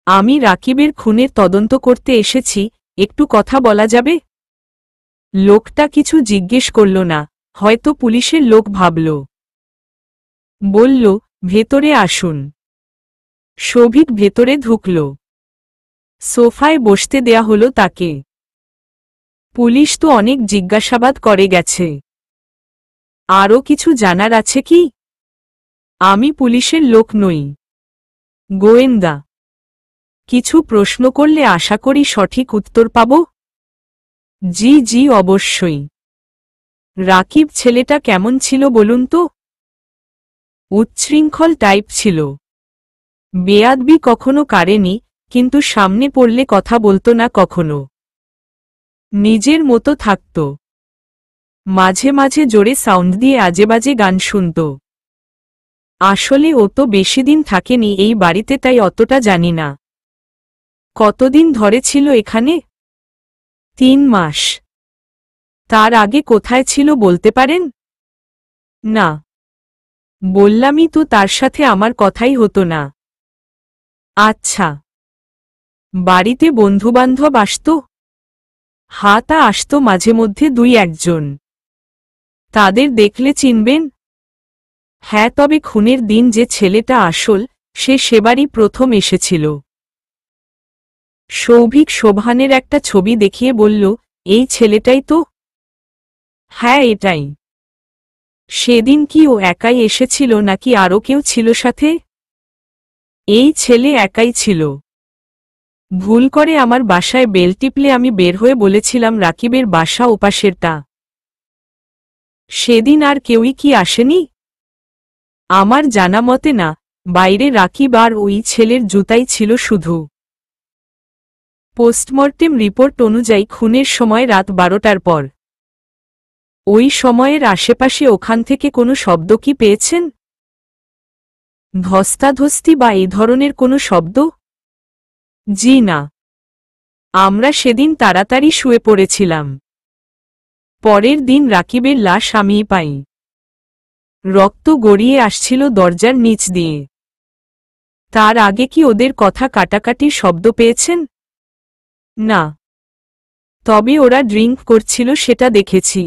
আমি রাকিবের খুনের তদন্ত করতে এসেছি, একটু কথা বলা যাবে? লোকটা কিছু জিজ্ঞেস করল না, হয়তো পুলিশের লোক ভাবল। বলল, ভেতরে আসুন। শোভিক ভেতরে ঢুকল। সোফায় বসতে দেয়া হলো তাকে। পুলিশ তো অনেক জিজ্ঞাসাবাদ করে গেছে। আরও কিছু জানার আছে কি? আমি পুলিশের লোক নই, গোয়েন্দা। কিছু প্রশ্ন করলে আশা করি সঠিক উত্তর পাব। জি জি অবশ্যই। রাকিব ছেলেটা কেমন ছিল বলুন তো? উচ্ছৃঙ্খল টাইপ ছিল। বেয়াদবি কখনো কারেনি, কিন্তু সামনে পড়লে কথা বলতো না কখনো। নিজের মতো থাকত। মাঝে মাঝে জোরে সাউন্ড দিয়ে আজেবাজে গান শুনত। আসলে ও তো বেশি দিন থাকেনি এই বাড়িতে, তাই অতটা জানি না। কতদিন ধরে ছিল এখানে? 3 মাস। তার আগে কোথায় ছিল বলতে পারেন? না। বললামই তো তার সাথে আমার কথাই হতো না। আচ্ছা। বাড়িতে বন্ধুবান্ধব আসতো? তা আসতো মাঝে মধ্যে 2-1 জন। তাদের দেখলে চিনবেন? হ্যাঁ, তবে খুনের দিন যে ছেলেটা আসল, সে সেবারই প্রথম এসেছিল। সৌভিক শোভানের একটা ছবি দেখিয়ে বলল, এই ছেলেটাই তো? হ্যাঁ এটাই। সেদিন কি ও একাই এসেছিল নাকি আরও কেউ ছিল সাথে? এই ছেলে একাই ছিল। ভুল করে আমার বাসায় বেল টিপলে আমি বের হয়ে বলেছিলাম রাকিবের বাসা ওপাশেরটা। সেদিন আর কেউই কি আসেনি? আমার জানা মতে না, বাইরে রাকিব আর ওই ছেলের জুতাই ছিল শুধু। পোস্টমর্টেম রিপোর্ট অনুযায়ী খুনের সময় রাত 12টার পর। ওই সময়ের আশেপাশে ওখান থেকে কোনো শব্দ কি পেয়েছেন? ধস্তাধস্তি বা এই ধরনের কোনো শব্দ? জি না। আমরা সেদিন তাড়াতাড়ি শুয়ে পড়েছিলাম। পরের দিন রাকিবের লাশ আমিই পাই। রক্ত গড়িয়ে আসছিল দরজার নিচ দিয়ে। তার আগে কি ওদের কথা কাটাকাটির শব্দ পেয়েছেন? না। তবে ওরা ড্রিঙ্ক করছিল সেটা দেখেছি।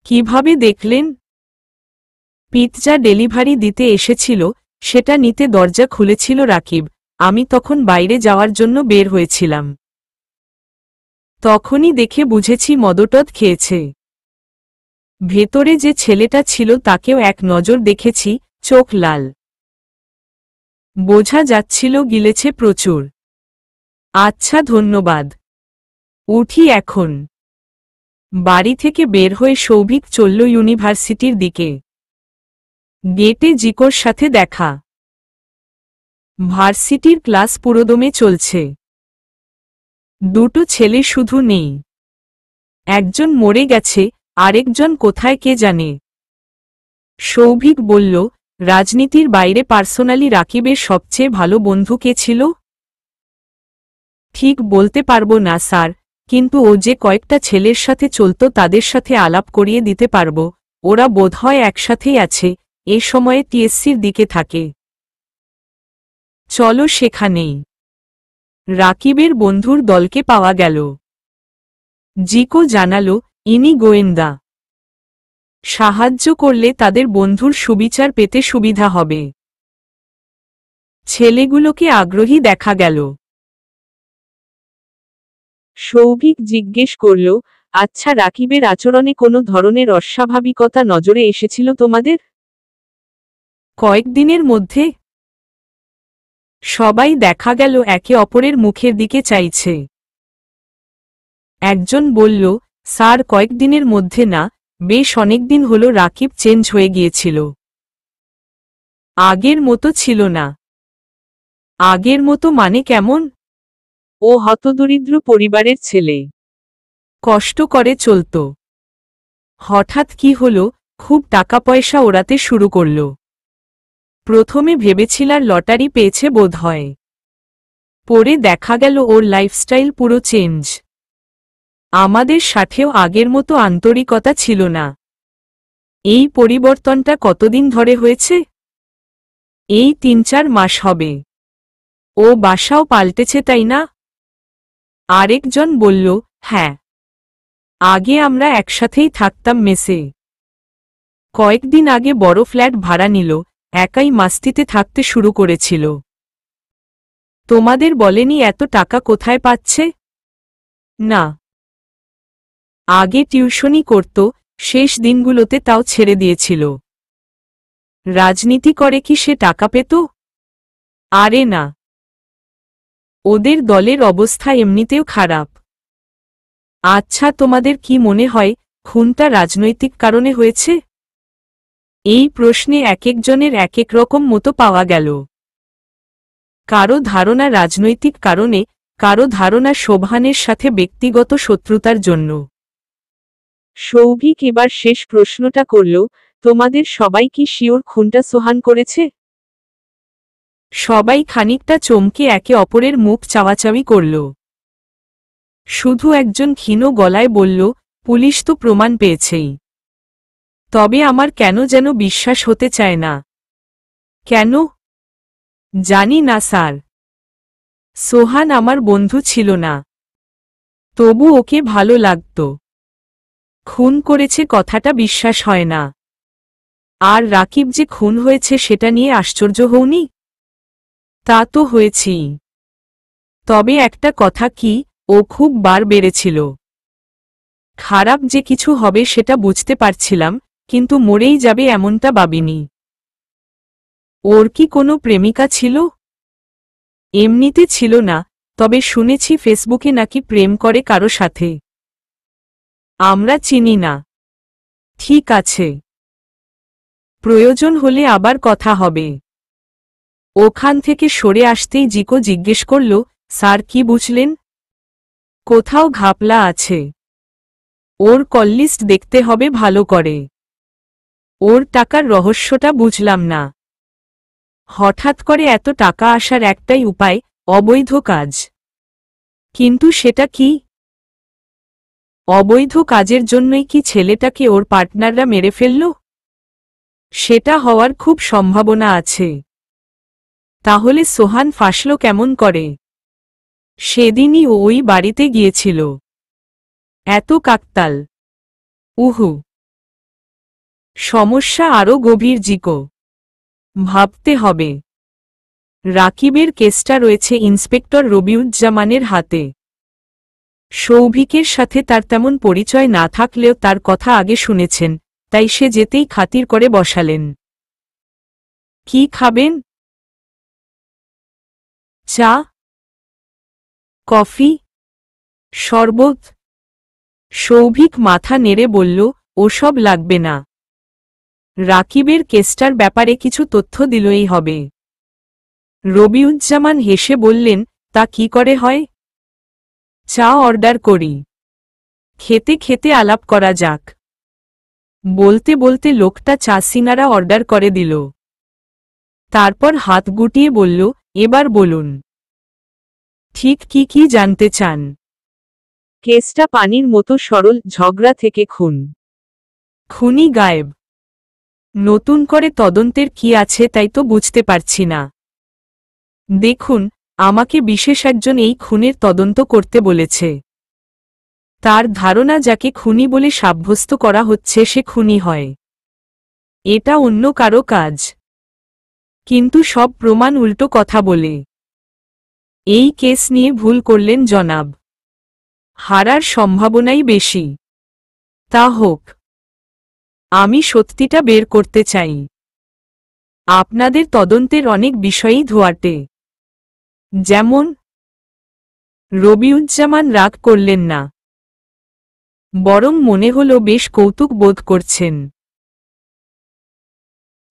কিভাবে দেখলেন? পিৎজা ডেলিভারি দিতে এসেছিল, সেটা নিতে দরজা খুলেছিল রাকিব। আমি তখন বাইরে যাওয়ার জন্য বের হয়েছিলাম। তখনই দেখে বুঝেছি মদটদ খেয়েছে। ভেতরে যে ছেলেটা ছিল তাকেও এক নজর দেখেছি, চোখ লাল। বোঝা যাচ্ছিল গিলেছে প্রচুর। আচ্ছা ধন্যবাদ। উঠি এখন। বাড়ি থেকে বের হয়ে সৌভিক চলল ইউনিভার্সিটির দিকে। গেটে জিকোর সাথে দেখা। ভার্সিটির ক্লাস পুরোদমে চলছে। 2টো ছেলে শুধু নেই। একজন মরে গেছে, আরেকজন কোথায় কে জানে। সৌভিক বলল, রাজনীতির বাইরে পার্সোনালি রাকিবের সবচেয়ে ভালো বন্ধু কে ছিল? ঠিক বলতে পারবো না স্যার, কিন্তু ও যে কয়েকটা ছেলের সাথে চলত তাদের সাথে আলাপ করিয়ে দিতে পারবো। ওরা বোধহয় একসাথেই আছে, এ সময়ে টিএসসির দিকে থাকে। চলো সেখানেই। রাকিবের বন্ধুর দলকে পাওয়া গেল। জিকো জানালো, ইনি গোয়েন্দা। সাহায্য করলে তাদের বন্ধুর সুবিচার পেতে সুবিধা হবে। ছেলেগুলোকে আগ্রহী দেখা গেল। সৌভিক জিজ্ঞেস করল, আচ্ছা রাকিবের আচরণে কোনো ধরনের অস্বাভাবিকতা নজরে এসেছিল তোমাদের? কয়েকদিনের মধ্যে সবাই দেখা গেল একে অপরের মুখের দিকে চাইছে। একজন বলল, স্যার কয়েকদিনের মধ্যে না, বেশ অনেকদিন হলো রাকিব চেঞ্জ হয়ে গিয়েছিল। আগের মতো ছিল না। আগের মতো মানে কেমন? ও হতদরিদ্র পরিবারের ছেলে। কষ্ট করে চলত। হঠাৎ কি হলো, খুব টাকা পয়সা ওড়াতে শুরু করল। প্রথমে ভেবেছিলাম লটারি পেয়েছে বোধহয়, পরে দেখা গেল ওর লাইফস্টাইল পুরো চেঞ্জ। আমাদের সাথেও আগের মতো আন্তরিকতা ছিল না। এই পরিবর্তনটা কতদিন ধরে হয়েছে? এই ৩-৪ মাস হবে। ও বাসাও পাল্টেছে তাই না? আরেকজন বলল, হ্যাঁ, আগে আমরা একসাথেই থাকতাম মেসে। কয়েকদিন আগে বড় ফ্ল্যাট ভাড়া নিল, একাই মাস্তিতে থাকতে শুরু করেছিল। তোমাদের বলেনি এত টাকা কোথায় পাচ্ছে? না, আগে টিউশনি করত, শেষ দিনগুলোতে তাও ছেড়ে দিয়েছিল। রাজনীতি করে কি সে টাকা পেত? আরে না, ওদের দলের অবস্থা এমনিতেও খারাপ। আচ্ছা, তোমাদের কি মনে হয় খুনটা রাজনৈতিক কারণে হয়েছে? এই প্রশ্নে একেকজনের একেক রকম মতো পাওয়া গেল। কারো ধারণা রাজনৈতিক কারণে, কারো ধারণা শোভানের সাথে ব্যক্তিগত শত্রুতার জন্য। সৌভিক এবার শেষ প্রশ্নটা করল, তোমাদের সবাই কি শিওর খুনটা সোহান করেছে? সবাই খানিকটা চমকে একে অপরের মুখ চাওয়াচাওয়ি করল। শুধু একজন ক্ষীণ গলায় বলল, পুলিশ তো প্রমাণ পেয়েছেই। তবে আমার কেন যেন বিশ্বাস হতে চায় না। কেন? জানি না স্যার। সোহান আমার বন্ধু ছিল না, তবু ওকে ভালো লাগত। খুন করেছে কথাটা বিশ্বাস হয় না। আর রাকিব যে খুন হয়েছে সেটা নিয়ে আশ্চর্য হওনি? তা তো হয়েছেই। তবে একটা কথা কি, ও খুব বার বেড়েছিল। খারাপ যে কিছু হবে সেটা বুঝতে পারছিলাম, কিন্তু মরেই যাবে এমনটা ভাবিনি। ওর কি কোনো প্রেমিকা ছিল? এমনিতে ছিল না, তবে শুনেছি ফেসবুকে নাকি প্রেম করে কারো সাথে। আমরা চিনি না। ঠিক আছে, প্রয়োজন হলে আবার কথা হবে। ওখান থেকে সরে আসতেই জিকো জিজ্ঞেস করল, স্যার কি বুঝলেন? কোথাও ঘাপলা আছে। ওর কললিস্ট দেখতে হবে ভালো করে। ওর টাকার রহস্যটা বুঝলাম না। হঠাৎ করে এত টাকা আসার একটাই উপায়, অবৈধ কাজ। কিন্তু সেটা কি? অবৈধ কাজের জন্যই কি ছেলেটাকে ওর পার্টনাররা মেরে ফেলল? সেটা হওয়ার খুব সম্ভাবনা আছে। তাহলে সোহান ফাঁসল কেমন করে? সেদিনই ও ওই বাড়িতে গিয়েছিল। এত কাকতাল। উহু, সমস্যা আরও গভীর জিকো। ভাবতে হবে। রাকিবের কেসটা রয়েছে ইন্সপেক্টর রবিউজ্জামানের হাতে। সৌভিকের সাথে তার তেমন পরিচয় না থাকলেও তার কথা আগে শুনেছেন, তাই সে যেতেই খাতির করে বসালেন। কি খাবেন? চা, কফি, শরবত? সৌভিক মাথা নেড়ে বলল, ওসব লাগবে না। রাকিবের কেসটার ব্যাপারে কিছু তথ্য দিলই হবে। রবিউজ্জামান হেসে বললেন, তা কি করে হয়? চা অর্ডার করি, খেতে খেতে আলাপ করা যাক। বলতে বলতে লোকটা চা সিনারা অর্ডার করে দিল। তারপর হাত গুটিয়ে বলল, এবার বলুন, ঠিক কি কি জানতে চান? কেসটা পানির মতো সরল, ঝগড়া থেকে খুন। খুনি গায়েব। নতুন করে তদন্তের কি আছে তাই তো বুঝতে পারছি না। দেখুন, আমাকে বিশেষ একজন এই খুনের তদন্ত করতে বলেছে। তার ধারণা যাকে খুনি বলে সাব্যস্ত করা হচ্ছে সে খুনি হয়। এটা অন্য কারো কাজ। কিন্তু সব প্রমাণ উল্টো কথা বলে। এই কেস নিয়ে ভুল করলেন জনাব। হারার সম্ভাবনাই বেশি। তা হোক, আমি সত্যিটা বের করতে চাই। আপনাদের তদন্তের অনেক বিষয়ই ধোয়াটে। যেমন? রবিউজ্জামান রাগ করলেন না, বরং মনে হল বেশ কৌতুক বোধ করছেন।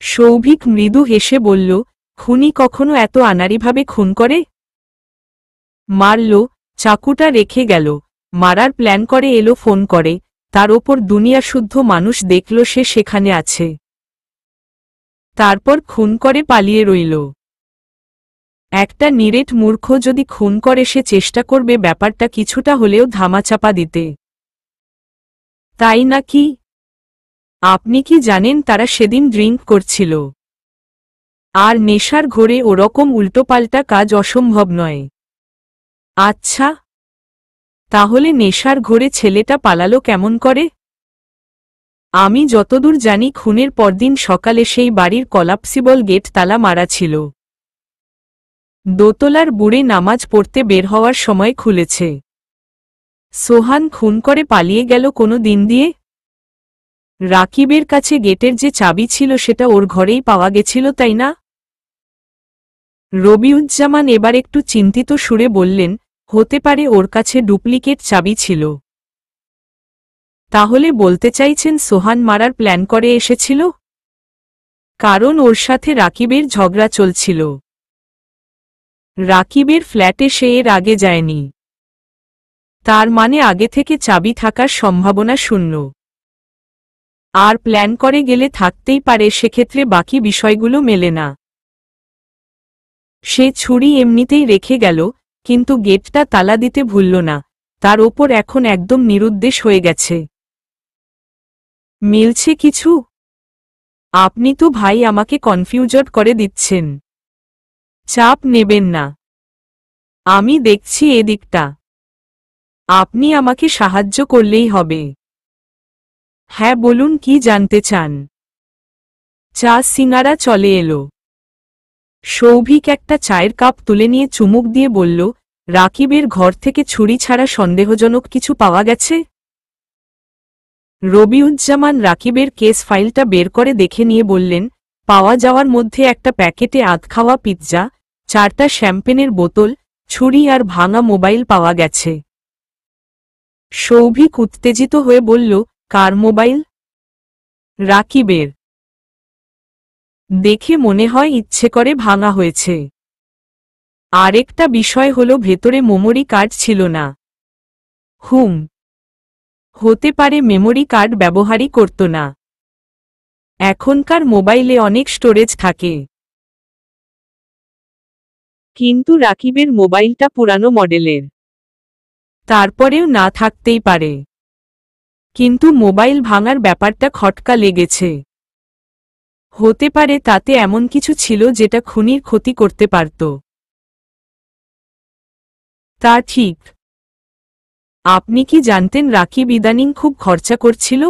সৌভিক মৃদু হেসে বলল, খুনি কখনো এত আনাড়িভাবে খুন করে? মারল, চাকুটা রেখে গেল, মারার প্ল্যান করে এলো, ফোন করে, তার ওপর দুনিয়া শুদ্ধ মানুষ দেখল সে সেখানে আছে। তারপর খুন করে পালিয়ে রইল। একটা নিরেট মূর্খ যদি খুন করে সে চেষ্টা করবে ব্যাপারটা কিছুটা হলেও ধামাচাপা দিতে, তাই নাকি? আপনি কি জানেন তারা সেদিন ড্রিঙ্ক করছিল? আর নেশার ঘোরে ওরকম উল্টোপাল্টা কাজ অসম্ভব নয়। আচ্ছা, তাহলে নেশার ঘোরে ছেলেটা পালালো কেমন করে? আমি যতদূর জানি খুনের পরদিন সকালে সেই বাড়ির কলাপসিবল গেট তালা মারা ছিল। দোতলার বুড়ে নামাজ পড়তে বের হওয়ার সময় খুলেছে। সোহান খুন করে পালিয়ে গেল কোনো দিন দিয়ে? রাকিবের কাছে গেটের যে চাবি ছিল সেটা ওর ঘরেই পাওয়া গেছিল, তাই না? রবিউজ্জামান এবার একটু চিন্তিত সুরে বললেন, হতে পারে ওর কাছে ডুপ্লিকেট চাবি ছিল। তাহলে বলতে চাইছেন সোহান মারার প্ল্যান করে এসেছিল? কারণ ওর সাথে রাকিবের ঝগড়া চলছিল। রাকিবের ফ্ল্যাটে সে এর আগে যায়নি, তার মানে আগে থেকে চাবি থাকার সম্ভাবনা শূন্য। আর প্ল্যান করে গেলে থাকতেই পারে, সেক্ষেত্রে বাকি বিষয়গুলো মেলে না। সে ছুরি এমনিতেই রেখে গেল, কিন্তু গেটটা তালা দিতে ভুলল না, তার ওপর এখন একদম নিরুদ্দেশ হয়ে গেছে। মিলছে কিছু? আপনি তো ভাই আমাকে কনফিউজড করে দিচ্ছেন। চাপ নেবেন না, আমি দেখছি এদিকটা। আপনি আমাকে সাহায্য করলেই হবে। হ্যাঁ বলুন, কি জানতে চান? চা সিঙ্গারা চলে এলো। সৌভিক একটা চায়ের কাপ তুলে নিয়ে চুমুক দিয়ে বলল, রাকিবের ঘর থেকে ছুরি ছাড়া সন্দেহজনক কিছু পাওয়া গেছে? রবিউজ্জামান রাকিবের কেস ফাইলটা বের করে দেখে নিয়ে বললেন, পাওয়া যাওয়ার মধ্যে একটা প্যাকেটে আধখাওয়া পিৎজা, 4টা শ্যাম্পেনের বোতল, ছুরি আর ভাঙা মোবাইল পাওয়া গেছে। সৌভিক উত্তেজিত হয়ে বলল, কার মোবাইল? রাকিবের। দেখে মনে হয় ইচ্ছে করে ভাঙা হয়েছে। আরেকটা বিষয় হলো ভেতরে মেমোরি কার্ড ছিল না। হতে পারে মেমোরি কার্ড ব্যবহারই করত না। এখনকার মোবাইলে অনেক স্টোরেজ থাকে। কিন্তু রাকিবের মোবাইলটা পুরানো মডেলের, তারপরেও না থাকতেই পারে। কিন্তু মোবাইল ভাঙার ব্যাপারটা খটকা লেগেছে। হতে পারে তাতে এমন কিছু ছিল যেটা খুনির ক্ষতি করতে পারত। তা ঠিক। আপনি কি জানতেন রাকিব ইদানিং খুব খরচা করছিল?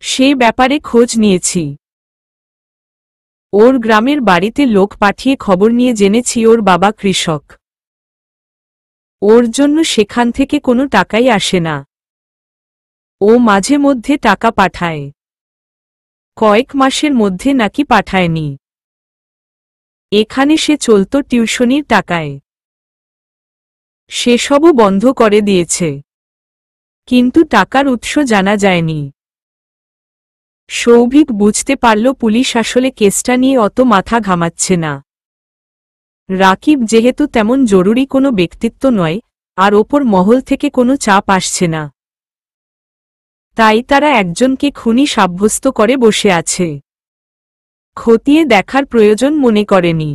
সে ব্যাপারে খোঁজ নিয়েছি। ওর গ্রামের বাড়িতে লোক পাঠিয়ে খবর নিয়ে জেনেছি ওর বাবা কৃষক। ওর জন্য সেখান থেকে কোনো টাকাই আসে না। ও মাঝে মধ্যে টাকা পাঠায়, কয়েক মাসের মধ্যে নাকি পাঠায়নি। এখানে সে চলত টিউশনির টাকায়। সেসবও বন্ধ করে দিয়েছে, কিন্তু টাকার উৎস জানা যায়নি। সৌভিক বুঝতে পারল পুলিশ আসলে কেসটা নিয়ে অত মাথা ঘামাচ্ছে না। রাকিব যেহেতু তেমন জরুরি কোনো ব্যক্তিত্ব নয়, আর ওপর মহল থেকে কোনো চাপ আসছে না, তাই তারা একজনকে খুনি সাব্যস্ত করে বসে আছে। খতিয়ে দেখার প্রয়োজন মনে করেনি।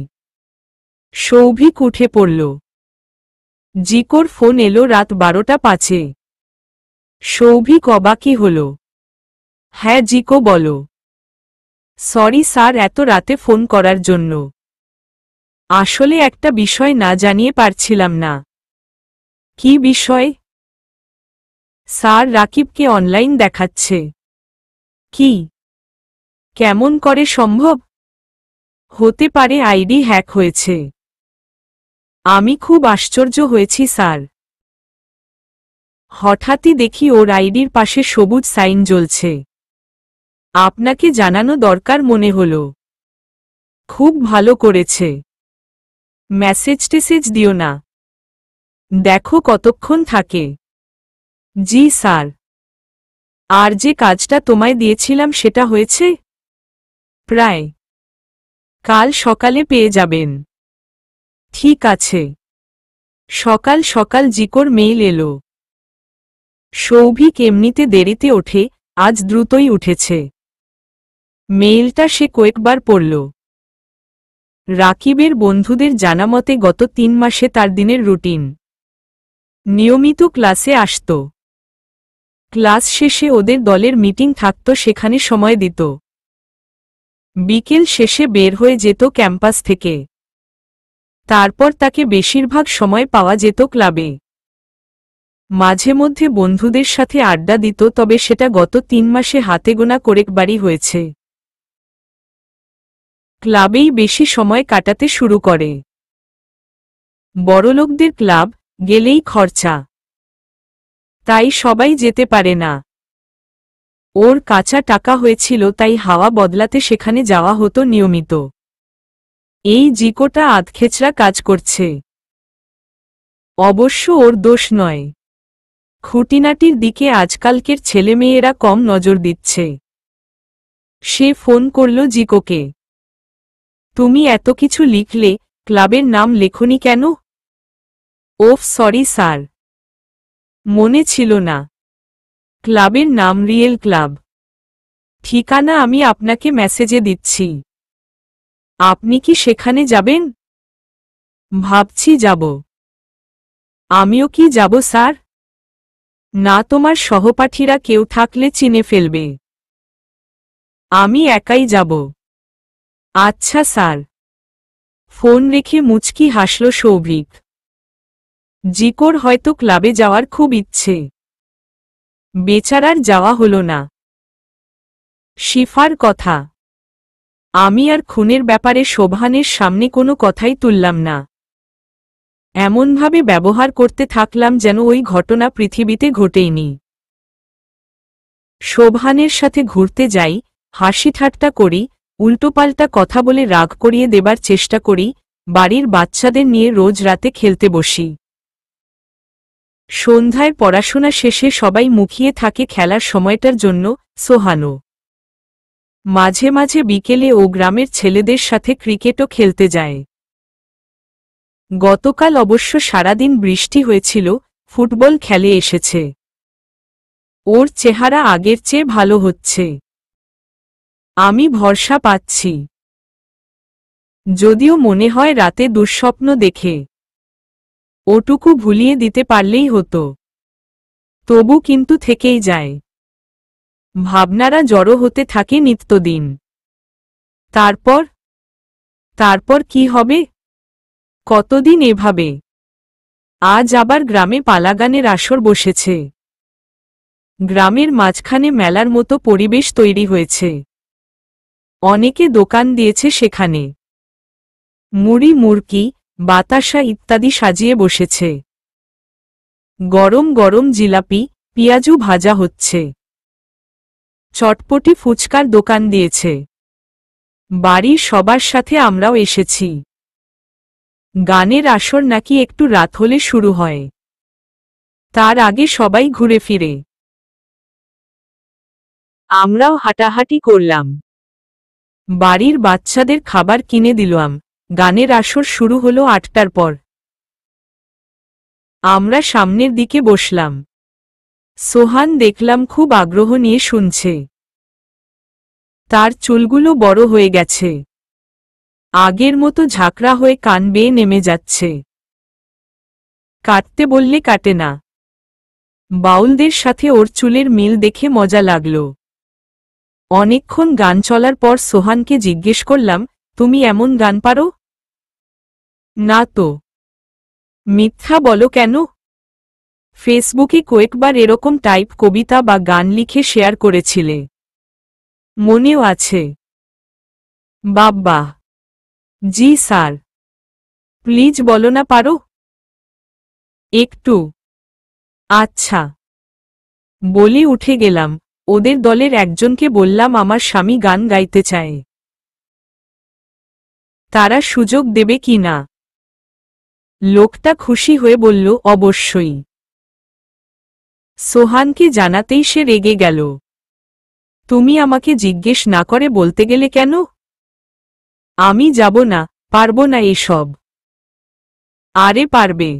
সৌভিক উঠে পড়ল। জিকোর ফোন এলো রাত 12টা 5। সৌভিক অবাকই হল। হ্যাঁ জিকো, বলো। সরি স্যার, এত রাতে ফোন করার জন্য। আসলে একটা বিষয় না জানিয়ে পারছিলাম না। কি বিষয়? স্যার, রাকিবকে অনলাইন দেখাচ্ছে। কি? কেমন করে সম্ভব? হতে পারে আইডি হ্যাক হয়েছে। আমি খুব আশ্চর্য হয়েছি স্যার। হঠাৎই দেখি ওর আইডির পাশে সবুজ সাইন জ্বলছে। আপনাকে জানানো দরকার মনে হল। খুব ভালো করেছে। মেসেজ টেসেজ দিও না। দেখো কতক্ষণ থাকে। জি স্যার। আর যে কাজটা তোমায় দিয়েছিলাম সেটা হয়েছে? প্রায়। কাল সকালে পেয়ে যাবেন। ঠিক আছে। সকাল সকাল জিকোর মেইল এলো। সৌভিক এমনিতে দেরিতে ওঠে, আজ দ্রুতই উঠেছে। মেইলটা সে কয়েকবার পড়ল। রাকিবের বন্ধুদের জানামতে গত 3 মাসে তার দিনের রুটিন। নিয়মিত ক্লাসে আসত। ক্লাস শেষে ওদের দলের মিটিং থাকত, সেখানে সময় দিত। বিকেল শেষে বের হয়ে যেত ক্যাম্পাস থেকে। তারপর তাকে বেশিরভাগ সময় পাওয়া যেত ক্লাবে। মাঝে মধ্যে বন্ধুদের সাথে আড্ডা দিত, তবে সেটা গত 3 মাসে হাতে গোনা কয়েকবারই হয়েছে। ক্লাবেই বেশি সময় কাটাতে শুরু করে। বড়লোকদের ক্লাব, গেলেই খরচা, তাই সবাই যেতে পারে না। ওর কাঁচা টাকা হয়েছিল, তাই হাওয়া বদলাতে সেখানে যাওয়া হতো নিয়মিত। এই জিকোটা আধখেচরা কাজ করছে। অবশ্য ওর দোষ নয়। খুঁটিনাটির দিকে আজকালকের ছেলেমেয়েরা কম নজর দিচ্ছে। সে ফোন করল জিকোকে। তুমি এত কিছু লিখলে, ক্লাবের নাম লেখনি কেন? ওফ সরি স্যার, মনে ছিল না। ক্লাবের নাম রিয়েল ক্লাব। ঠিকানা আমি আপনাকে মেসেজে দিচ্ছি। আপনি কি সেখানে যাবেন? ভাবছি যাব। আমিও কি যাব স্যার? না, তোমার সহপাঠীরা কেউ থাকলে চিনে ফেলবে। আমি একাই যাব। আচ্ছা স্যার। ফোন রেখে মুচকি হাসল সৌভিক। জিকোর হয়তো ক্লাবে যাওয়ার খুব ইচ্ছে। বেচারার যাওয়া হল না। শিফার কথা। আমি আর খুনের ব্যাপারে শোভানের সামনে কোনো কথাই তুললাম না। এমনভাবে ব্যবহার করতে থাকলাম যেন ওই ঘটনা পৃথিবীতে ঘটেইনি। শোভানের সাথে ঘুরতে যাই, হাসি ঠাট্টা করি, উল্টোপাল্টা কথা বলে রাগ করিয়ে দেবার চেষ্টা করি, বাড়ির বাচ্চাদের নিয়ে রোজ রাতে খেলতে বসি। সন্ধ্যায় পড়াশোনা শেষে সবাই মুখিয়ে থাকে খেলার সময়টার জন্য, সোহানো। মাঝে মাঝে বিকেলে ও গ্রামের ছেলেদের সাথে ক্রিকেটও খেলতে যায়। গতকাল অবশ্য সারাদিন বৃষ্টি হয়েছিল, ফুটবল খেলে এসেছে। ওর চেহারা আগের চেয়ে ভালো হচ্ছে। আমি ভরসা পাচ্ছি। যদিও মনে হয় রাতে দুঃস্বপ্ন দেখে। ওটুকু ভুলিয়ে দিতে পারলেই হতো। তবু কিন্তু থেকেই যায়। ভাবনারা জড়ো হতে থাকে নিত্যদিন। তারপর কি হবে? কতদিন এভাবে? আজ আবার গ্রামে পালাগানের আসর বসেছে। গ্রামের মাঝখানে মেলার মতো পরিবেশ তৈরি হয়েছে। অনেকে দোকান দিয়েছে সেখানে। মুড়ি, মুরকি, বাতাসা ইত্যাদি সাজিয়ে বসেছে। গরম গরম জিলাপি, পিয়াজু ভাজা হচ্ছে। চটপটি ফুচকার দোকান দিয়েছে। বাড়ির সবার সাথে আমরাও এসেছি। গানের আসর নাকি একটু রাত হলে শুরু হয়। তার আগে সবাই ঘুরে ফিরে। আমরাও হাঁটাহাঁটি করলাম। বাড়ির বাচ্চাদের খাবার কিনে দিলাম। গানের আসর শুরু হলো 8টার পর। আমরা সামনের দিকে বসলাম। সোহান দেখলাম খুব আগ্রহ নিয়ে শুনছে। তার চুলগুলো বড় হয়ে গেছে। আগের মতো ঝাঁকড়া হয়ে কান বেয়ে নেমে যাচ্ছে। কাটতে বললে কাটে না। বাউলদের সাথে ওর চুলের মিল দেখে মজা লাগল। অনেকক্ষণ গান চলার পর সোহানকে জিজ্ঞেস করলাম, তুমি এমন গান পারো? না তো। মিথ্যা বলো কেন? ফেসবুকে কয়েকবার এরকম টাইপ কবিতা বা গান লিখে শেয়ার করেছিলে। মনেও আছে। বাব্বা। জি স্যার। প্লিজ বলো না, পারো? একটু। আচ্ছা। বলে উঠে গেলাম। ওদের দলের একজনকে বললাম আমার স্বামী গান গাইতে চায়। তারা সুযোগ দেবে কি না। লোকটা খুশি হয়ে বলল, অবশ্যই। সোহানকে জানাতেই সে রেগে গেল। তুমি আমাকে জিজ্ঞেস না করে বলতে গেলে কেন? আমি যাব না, পারবো না এসব। আরে পারবে।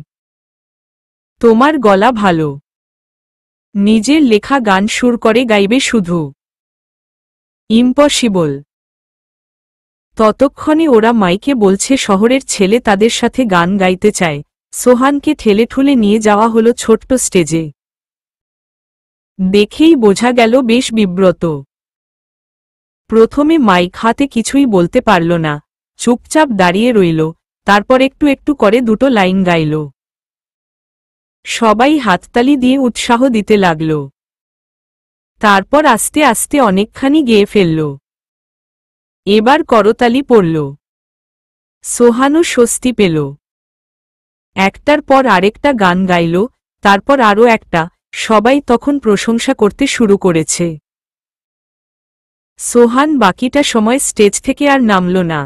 তোমার গলা ভালো। নিজের লেখা গান সুর করে গাইবে শুধু। ইম্পসিবল। ততক্ষণে ওরা মাইকে বলছে শহরের ছেলে তাদের সাথে গান গাইতে চায়। সোহানকে ঠেলে ঠুলে নিয়ে যাওয়া হলো ছোট্ট স্টেজে। দেখেই বোঝা গেল বেশ বিব্রত। প্রথমে মাইক হাতে কিছুই বলতে পারল না, চুপচাপ দাঁড়িয়ে রইল। তারপর একটু একটু করে দুটো লাইন গাইল। সবাই হাততালি দিয়ে উৎসাহ দিতে লাগল। তারপর আস্তে আস্তে অনেকখানি গেয়ে ফেলল। এবার করতালি পড়ল। সোহানও স্বস্তি পেল। একটার পর আরেকটা গান গাইল, তারপর আরও একটা। সবাই তখন প্রশংসা করতে শুরু করেছে। সোহান বাকিটা সময় স্টেজ থেকে আর নামল না।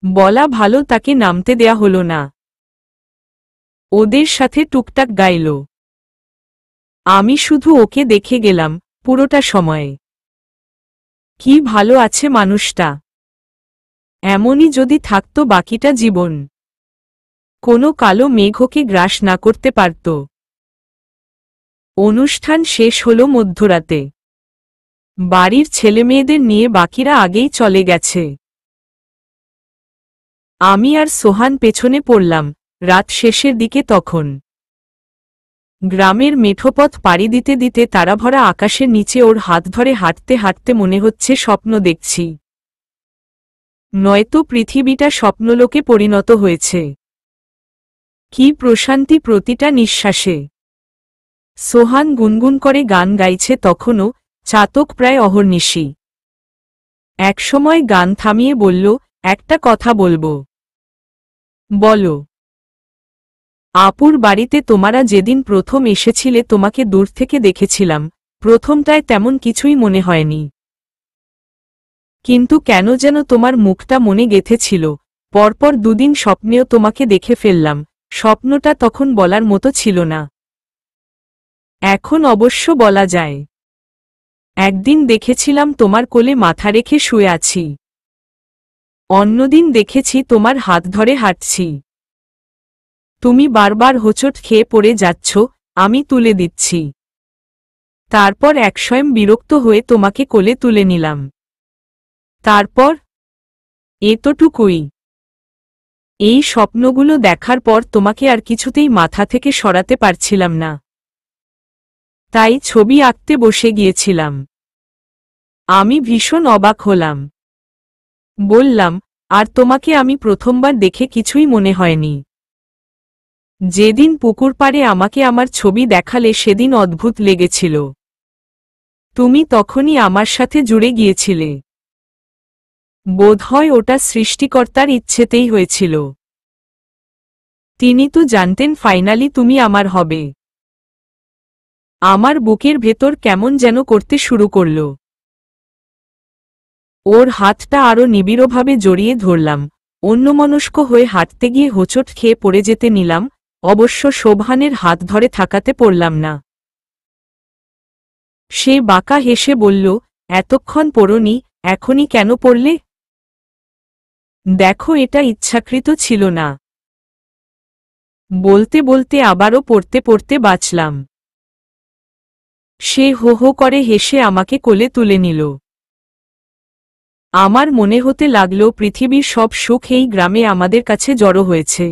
বলা ভালো তাকে নামতে দেয়া হলো না। ওদের সাথে টুকটাক গাইল। আমি শুধু ওকে দেখে গেলাম পুরোটা সময়ে। কি ভালো আছে মানুষটা। এমনই যদি থাকত বাকিটা জীবন। কোনো কালো মেঘ ওকে গ্রাস না করতে পারত। অনুষ্ঠান শেষ হল মধ্যরাতে। বাড়ির ছেলেমেয়েদের নিয়ে বাকিরা আগেই চলে গেছে। আমি আর সোহান পেছনে পড়লাম। রাত শেষের দিকে তখন গ্রামের মেঠোপথ পাড়ি দিতে দিতে তারাভরা আকাশের নিচে ওর হাত ধরে হাঁটতে হাঁটতে মনে হচ্ছে স্বপ্ন দেখছি, নয়তো পৃথিবীটা স্বপ্নলোকে পরিণত হয়েছে। কি প্রশান্তি প্রতিটা নিঃশ্বাসে। সোহান গুনগুন করে গান গাইছে তখনও, চাতক প্রায় অহর্নিশি। একসময় গান থামিয়ে বলল, একটা কথা বলবো। বলো। আপুর বাড়িতে তোমরা যেদিন প্রথম এসেছিলে তোমাকে দূর থেকে দেখেছিলাম। প্রথমটায় তেমন কিছুই মনে হয়নি, কিন্তু কেন যেন তোমার মুখটা মনে গেঁথেছিল। পরপর দুদিন স্বপ্নেও তোমাকে দেখে ফেললাম। স্বপ্নটা তখন বলার মতো ছিল না, এখন অবশ্য বলা যায়। একদিন দেখেছিলাম তোমার কোলে মাথা রেখে শুয়ে আছি, অন্যদিন দেখেছি তোমার হাত ধরে হাঁটছি। তুমি বারবার হোঁচট খেয়ে পড়ে যাচ্ছ, আমি তুলে দিচ্ছি। তারপর একস্বয়ং বিরক্ত হয়ে তোমাকে কোলে তুলে নিলাম। তারপর এতটুকুই। এই স্বপ্নগুলো দেখার পর তোমাকে আর কিছুতেই মাথা থেকে সরাতে পারছিলাম না, তাই ছবি আঁকতে বসে গিয়েছিলাম। আমি ভীষণ অবাক হলাম। বললাম, আর তোমাকে আমি প্রথমবার দেখে কিছুই মনে হয়নি। যেদিন পুকুর পাড়ে আমাকে আমার ছবি দেখালে সেদিন অদ্ভুত লেগেছিল। তুমি তখনই আমার সাথে জুড়ে গিয়েছিলে। বোধহয় ওটা সৃষ্টিকর্তার ইচ্ছেতেই হয়েছিল। তিনি তো জানতেন ফাইনালি তুমি আমার হবে। আমার বুকের ভেতর কেমন যেন করতে শুরু করল। ওর হাতটা আরো নিবিড়ভাবে জড়িয়ে ধরলাম। অন্যমনস্ক হয়ে হাঁটতে গিয়ে হোঁচট খেয়ে পড়ে যেতে নিলাম, অবশ্য সোবহানের হাত ধরে থাকাতে পড়লাম না। সে বাঁকা হেসে বলল, এতক্ষণ পড়নি, এখনই কেন পড়লে? দেখো এটা ইচ্ছাকৃত ছিল না। বলতে বলতে আবারও পড়তে পড়তে বাঁচলাম। সে হো হো করে হেসে আমাকে কোলে তুলে নিল। আমার মনে হতে লাগল পৃথিবীর সব সুখ এই গ্রামে আমাদের কাছে জড়ো হয়েছে।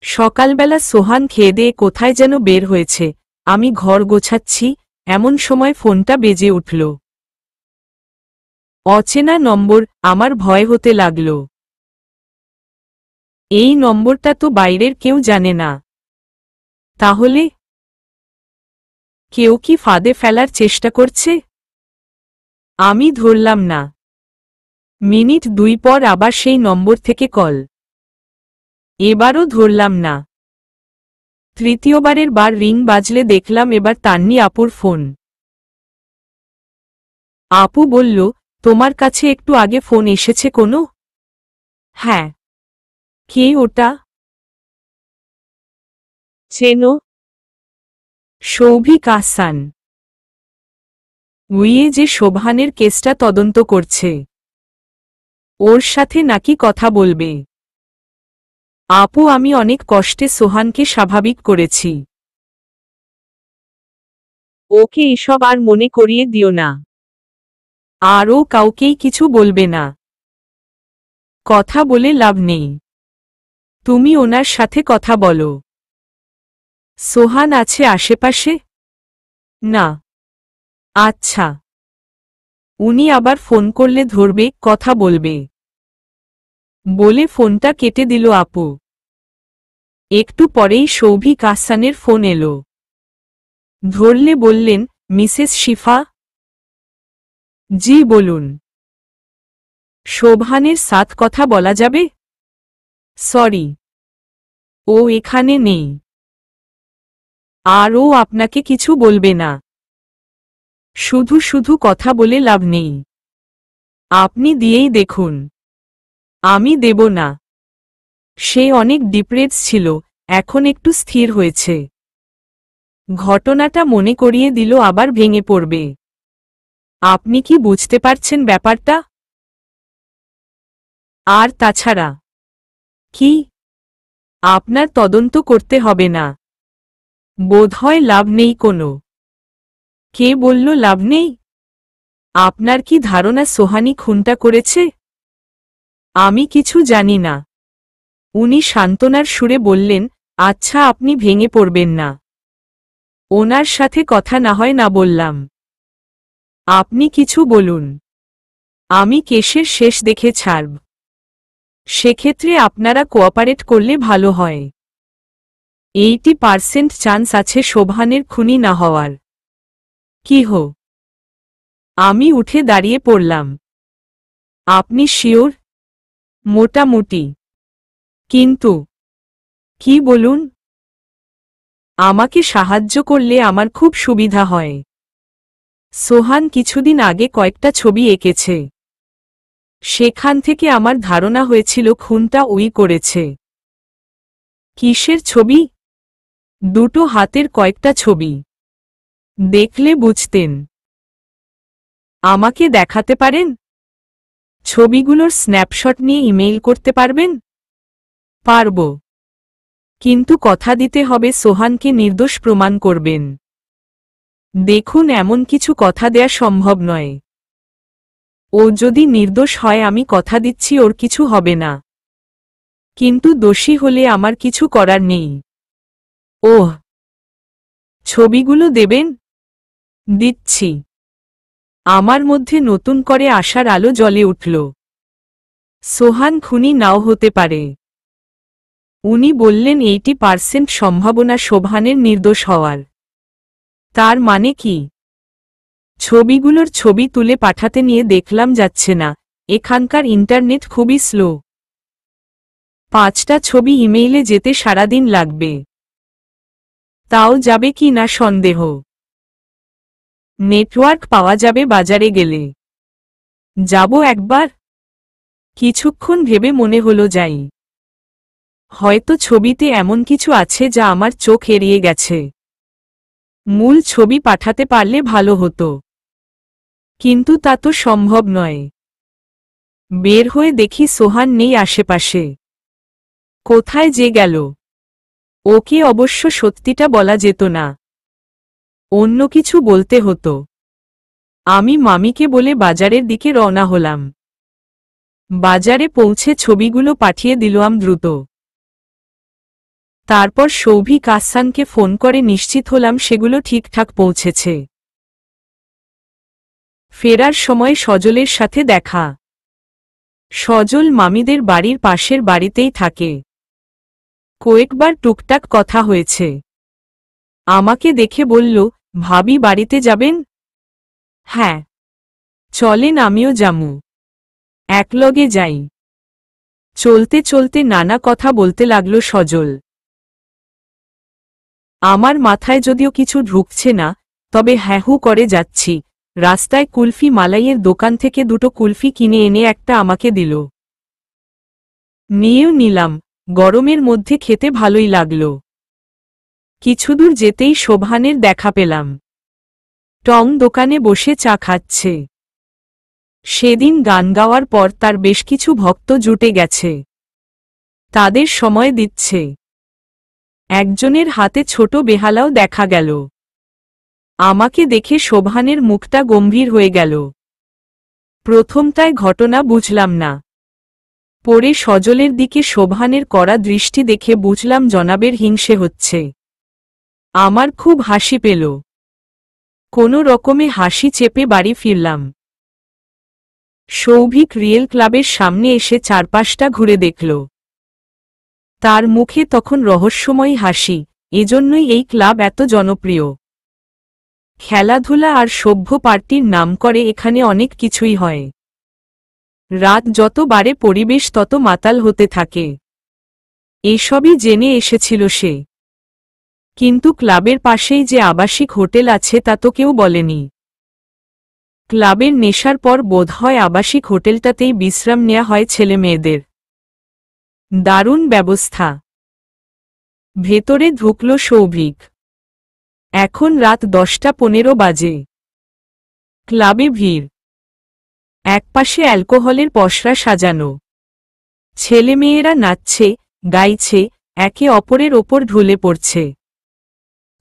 সকালবেলা সোহান খেয়ে দিয়ে কোথায় যেন বের হয়েছে, আমি ঘর গোছাচ্ছি, এমন সময় ফোনটা বেজে উঠল। অচেনা নম্বর, আমার ভয় হতে লাগল। এই নম্বরটা তো বাইরের কেউ জানে না। তাহলে কেউ কি ফাঁদে ফেলার চেষ্টা করছে? আমি ধরলাম না। মিনিট 2 পর আবার সেই নম্বর থেকে কল। এবারও ধরলাম না। তৃতীয়বারের বার রিং বাজলে দেখলাম এবার তান্নি আপুর ফোন। আপু বলল, তোমার কাছে একটু আগে ফোন এসেছে কোনো? হ্যাঁ। কে ওটা? চেনো? সৌভিক আহসান। উইয়ে যে সোবহানের কেসটা তদন্ত করছে, ওর সাথে নাকি কথা বলবে। আপু আমি অনেক কষ্টে সোহানকে স্বাভাবিক করেছি। ওকে এসব আর মনে করিয়ে দিও না। আরও কাউকেই কিছু বলবে না। কথা বলে লাভ নেই। তুমি ওনার সাথে কথা বলো। সোহান আছে আশেপাশে? না। আচ্ছা। উনি আবার ফোন করলে ধরবে, কথা বলবে। বলে ফোনটা কেটে দিল আপু। একটু পরেই সৌভিক আহসানের ফোন এলো। ধরলে বললেন, মিসেস শিফা? জি বলুন। সোবহানের সাথ কথা বলা যাবে? সরি, ও এখানে নেই। আর ও আপনাকে কিছু বলবে না। শুধু শুধু কথা বলে লাভ নেই। আপনি দিয়েই দেখুন। আমি দেব না। সে অনেক ডিপ্রেস ছিল, এখন একটু স্থির হয়েছে। ঘটনাটা মনে করিয়ে দিল আবার ভেঙে পড়বে। আপনি কি বুঝতে পারছেন ব্যাপারটা? আর তাছাড়া কি? আপনার তদন্ত করতে হবে না। বোধহয় লাভ নেই কোনো। কে বলল লাভ নেই? আপনার কি ধারণা সোহানি খুনটা করেছে? আমি কিছু জানি না। উনি সান্ত্বনার সুরে বললেন, আচ্ছা আপনি ভেঙে পড়বেন না। ওনার সাথে কথা না হয় না বললাম। আপনি কিছু বলুন। আমি কেসের শেষ দেখে ছাড়ব। সেক্ষেত্রে আপনারা কোঅপারেট করলে ভালো হয়। 80% চান্স আছে সোবহানের খুনি না হওয়ার। কি হো? আমি উঠে দাঁড়িয়ে পড়লাম। আপনি শিওর? মোটামুটি। কিন্তু কি বলুন? আমাকে সাহায্য করলে আমার খুব সুবিধা হয়। সোহান কিছুদিন আগে কয়েকটা ছবি এঁকেছে। সেখান থেকে আমার ধারণা হয়েছিল খুনটা ওই করেছে। কিসের ছবি? দুটো হাতের কয়েকটা ছবি। দেখলে বুঝতেন। আমাকে দেখাতে পারেন? ছবিগুলোর স্ন্যাপশট নিয়ে ইমেইল করতে পারবেন? পারব। কিন্তু কথা দিতে হবে সোহানকে নির্দোষ প্রমাণ করবেন। দেখুন এমন কিছু কথা দেয়া সম্ভব নয়। ও যদি নির্দোষ হয় আমি কথা দিচ্ছি ওর কিছু হবে না। কিন্তু দোষী হলে আমার কিছু করার নেই। ওহ, ছবিগুলো দেবেন? দিচ্ছি। আমার মধ্যে নতুন করে আশার আলো জ্বলে উঠল। সোহান খুনি নাও হতে পারে। উনি বললেন 80% সম্ভাবনা সোবহানের নির্দোষ হওয়ার। তার মানে কি? ছবিগুলোর ছবি তুলে পাঠাতে নিয়ে দেখলাম যাচ্ছে না। এখানকার ইন্টারনেট খুবই স্লো। 5টা ছবি ইমেইলে যেতে সারাদিন লাগবে। তাও যাবে কি না সন্দেহ। নেটওয়ার্ক পাওয়া যাবে বাজারে গেলে। যাব একবার। কিছুক্ষণ ভেবে মনে হলো যাই। হয়তো ছবিতে এমন কিছু আছে যা আমার চোখ এড়িয়ে গেছে। মূল ছবি পাঠাতে পারলে ভালো হতো। কিন্তু তা তো সম্ভব নয়। বের হয়ে দেখি সোহান নেই আশেপাশে। কোথায় যে গেল? ওকে অবশ্য সত্যিটা বলা যেত না। অন্য কিছু বলতে হতো। আমি মামিকে বলে বাজারের দিকে রওনা হলাম। বাজারে পৌঁছে ছবিগুলো পাঠিয়ে দিলাম দ্রুত। তারপর সৌভিক আহসানকে ফোন করে নিশ্চিত হলাম সেগুলো ঠিকঠাক পৌঁছেছে। ফেরার সময় সজলের সাথে দেখা। সজল মামিদের বাড়ির পাশের বাড়িতেই থাকে। কয়েকবার টুকটাক কথা হয়েছে। আমাকে দেখে বলল, ভাবি বাড়িতে যাবেন? হ্যাঁ। চলেন আমিও যামু। একলগে যাই। চলতে চলতে নানা কথা বলতে লাগলো সজল। আমার মাথায় যদিও কিছু ঢুকছে না, তবে হ্যাহু করে যাচ্ছি। রাস্তায় কুলফি মালাইয়ের দোকান থেকে দুটো কুলফি কিনে এনে একটা আমাকে দিল। নিয়েও নিলাম। গরমের মধ্যে খেতে ভালোই লাগল। কিছুদূর যেতেই সোবহানের দেখা পেলাম। টং দোকানে বসে চা খাচ্ছে। সেদিন গান গাওয়ার পর তার বেশ কিছু ভক্ত জুটে গেছে। তাদের সময় দিচ্ছে। একজনের হাতে ছোট বেহালাও দেখা গেল। আমাকে দেখে সোবহানের মুখটা গম্ভীর হয়ে গেল। প্রথমটায় ঘটনা বুঝলাম না, পরে সজলের দিকে শোভানের কড়া দৃষ্টি দেখে বুঝলাম জনাবের হিংসে হচ্ছে। আমার খুব হাসি পেল। কোনো রকমে হাসি চেপে বাড়ি ফিরলাম। সৌভিক রিয়েল ক্লাবের সামনে এসে চারপাশটা ঘুরে দেখল। তার মুখে তখন রহস্যময় হাসি, এজন্যই এই ক্লাব এত জনপ্রিয়। খেলাধুলা আর সভ্য পার্টির নাম করে এখানে অনেক কিছুই হয়। রাত যত বাড়ে পরিবেশ তত মাতাল হতে থাকে। এসবই জেনে এসেছিল সে। কিন্তু ক্লাবের পাশেই যে আবাসিক হোটেল আছে তা তো কেউ বলেনি। ক্লাবের নেশার পর বোধহয় আবাসিক হোটেলটাতেই বিশ্রাম নেওয়া হয় ছেলে মেয়েদের। দারুণ ব্যবস্থা। ভেতরে ঢুকল সৌভিক। এখন রাত 10:15 বাজে। ক্লাবে ভিড়। একপাশে অ্যালকোহলের পসরা সাজানো। ছেলেমেয়েরা নাচছে, গাইছে, একে অপরের ওপর ঢুলে পড়ছে।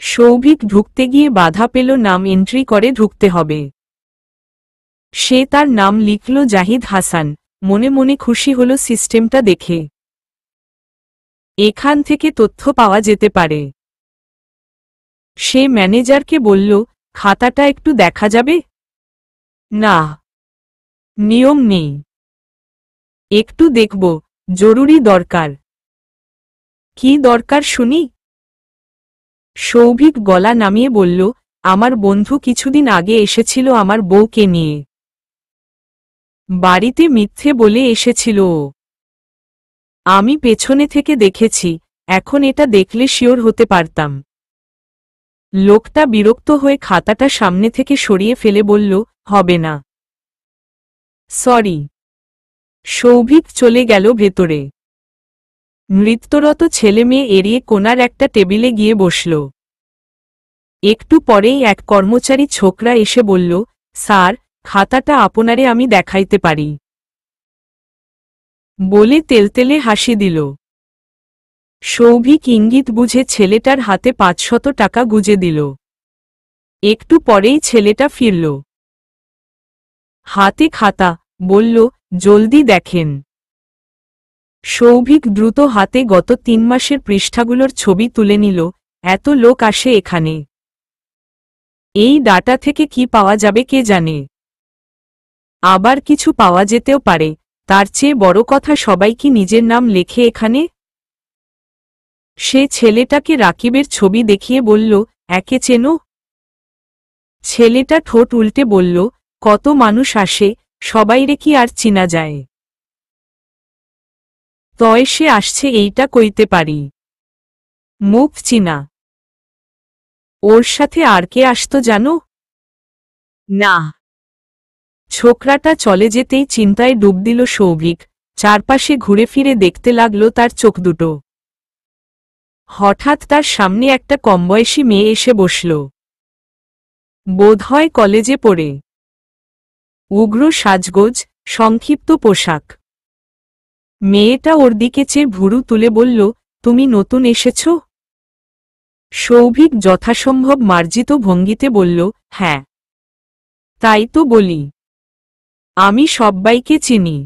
সৌভিক ঢুকতে গিয়ে বাধা পেল, নাম এন্ট্রি করে ঢুকতে হবে। সে তার নাম লিখল জাহিদ হাসান, মনে মনে খুশি হল সিস্টেমটা দেখে। এখান থেকে তথ্য পাওয়া যেতে পারে। সে ম্যানেজারকে বলল, খাতাটা একটু দেখা যাবে? না, নিয়ম নেই। একটু দেখব, জরুরি দরকার। কি দরকার শুনি? সৌভিক গলা নামিয়ে বলল, আমার বন্ধু কিছুদিন আগে এসেছিল আমার বউকে নিয়ে। বাড়িতে মিথ্যে বলে এসেছিল ও। আমি পেছনে থেকে দেখেছি, এখন এটা দেখলে শিওর হতে পারতাম। লোকটা বিরক্ত হয়ে খাতাটা সামনে থেকে সরিয়ে ফেলে বলল, হবে না। সরি। সৌভিক চলে গেল ভেতরে। নৃত্যরত ছেলে মেয়ে এড়িয়ে কোনার একটা টেবিলে গিয়ে বসল। একটু পরেই এক কর্মচারী ছোকরা এসে বলল, স্যার, খাতাটা আপনারে আমি দেখাইতে পারি। বলে তেলতেলে হাসি দিল। সৌভিক ইঙ্গিত বুঝে ছেলেটার হাতে 500 টাকা গুজে দিল। একটু পরেই ছেলেটা ফিরল। হাতে খাতা, বলল, জলদি দেখেন। সৌভিক দ্রুত হাতে গত 3 মাসের পৃষ্ঠাগুলোর ছবি তুলে নিল। এত লোক আসে এখানে। এই ডাটা থেকে কি পাওয়া যাবে কে জানে। আবার কিছু পাওয়া যেতেও পারে। তার চেয়ে বড় কথা, সবাই কি নিজের নাম লেখে এখানে? সে ছেলেটাকে রাকিবের ছবি দেখিয়ে বলল, একে চেনো? ছেলেটা ঠোঁট উল্টে বলল, কত মানুষ আসে, সবাইরে কি আর চিনা যায়? তয় সে আসছে এইটা কইতে পারি। মুখ চিনা। ওর সাথে আর কে আসতো জানো? না। ছোকরাটা চলে যেতেই চিন্তায় ডুব দিল সৌভিক। চারপাশে ঘুরে ফিরে দেখতে লাগলো তার চোখ দুটো। হঠাৎ তার সামনে একটা কমবয়সী মেয়ে এসে বসল। বোধহয় কলেজে পড়ে। উগ্র সাজগোজ, সংক্ষিপ্ত পোশাক। মেয়েটা ওর দিকে চেয়ে ভুরু তুলে বলল, তুমি নতুন এসেছ? সৌভিক যথাসম্ভব মার্জিত ভঙ্গিতে বলল, হ্যাঁ। তাই তো বলি, আমি সব্বাইকে চিনি।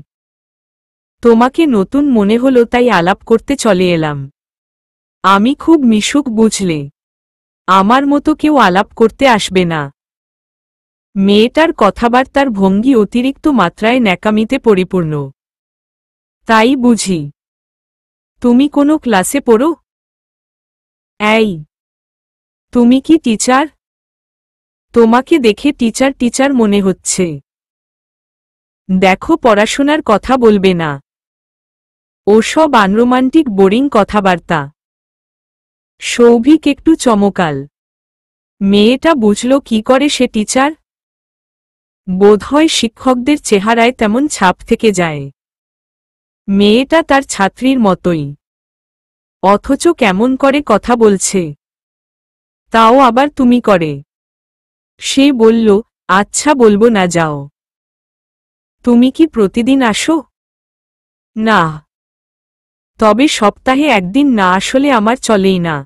তোমাকে নতুন মনে হলো তাই আলাপ করতে চলে এলাম। আমি খুব মিশুক বুঝলে। আমার মতো কেউ আলাপ করতে আসবে না। মেয়েটার কথাবার্তার ভঙ্গি অতিরিক্ত মাত্রায় ন্যাকামিতে পরিপূর্ণ। তাই বুঝি। তুমি কোনো ক্লাসে পড়ো? এই, তুমি কি টিচার? তোমাকে দেখে টিচার টিচার মনে হচ্ছে। দেখো, পড়াশোনার কথা বলবে না। ওসব আনরোমান্টিক বোরিং কথাবার্তা। সৌভিক একটু চমকাল। মেয়েটা বুঝল কি করে সে টিচার। বোধহয় শিক্ষকদের চেহারায় তেমন ছাপ থেকে যায়। মেয়েটা তার ছাত্রীর মতোই, অথচ কেমন করে কথা বলছে। তাও আবার তুমি করে। সে বলল, আচ্ছা বলবো না, যাও। তুমি কি প্রতিদিন আসো? না। তবে সপ্তাহে একদিন না আসলে আমার চলেই না।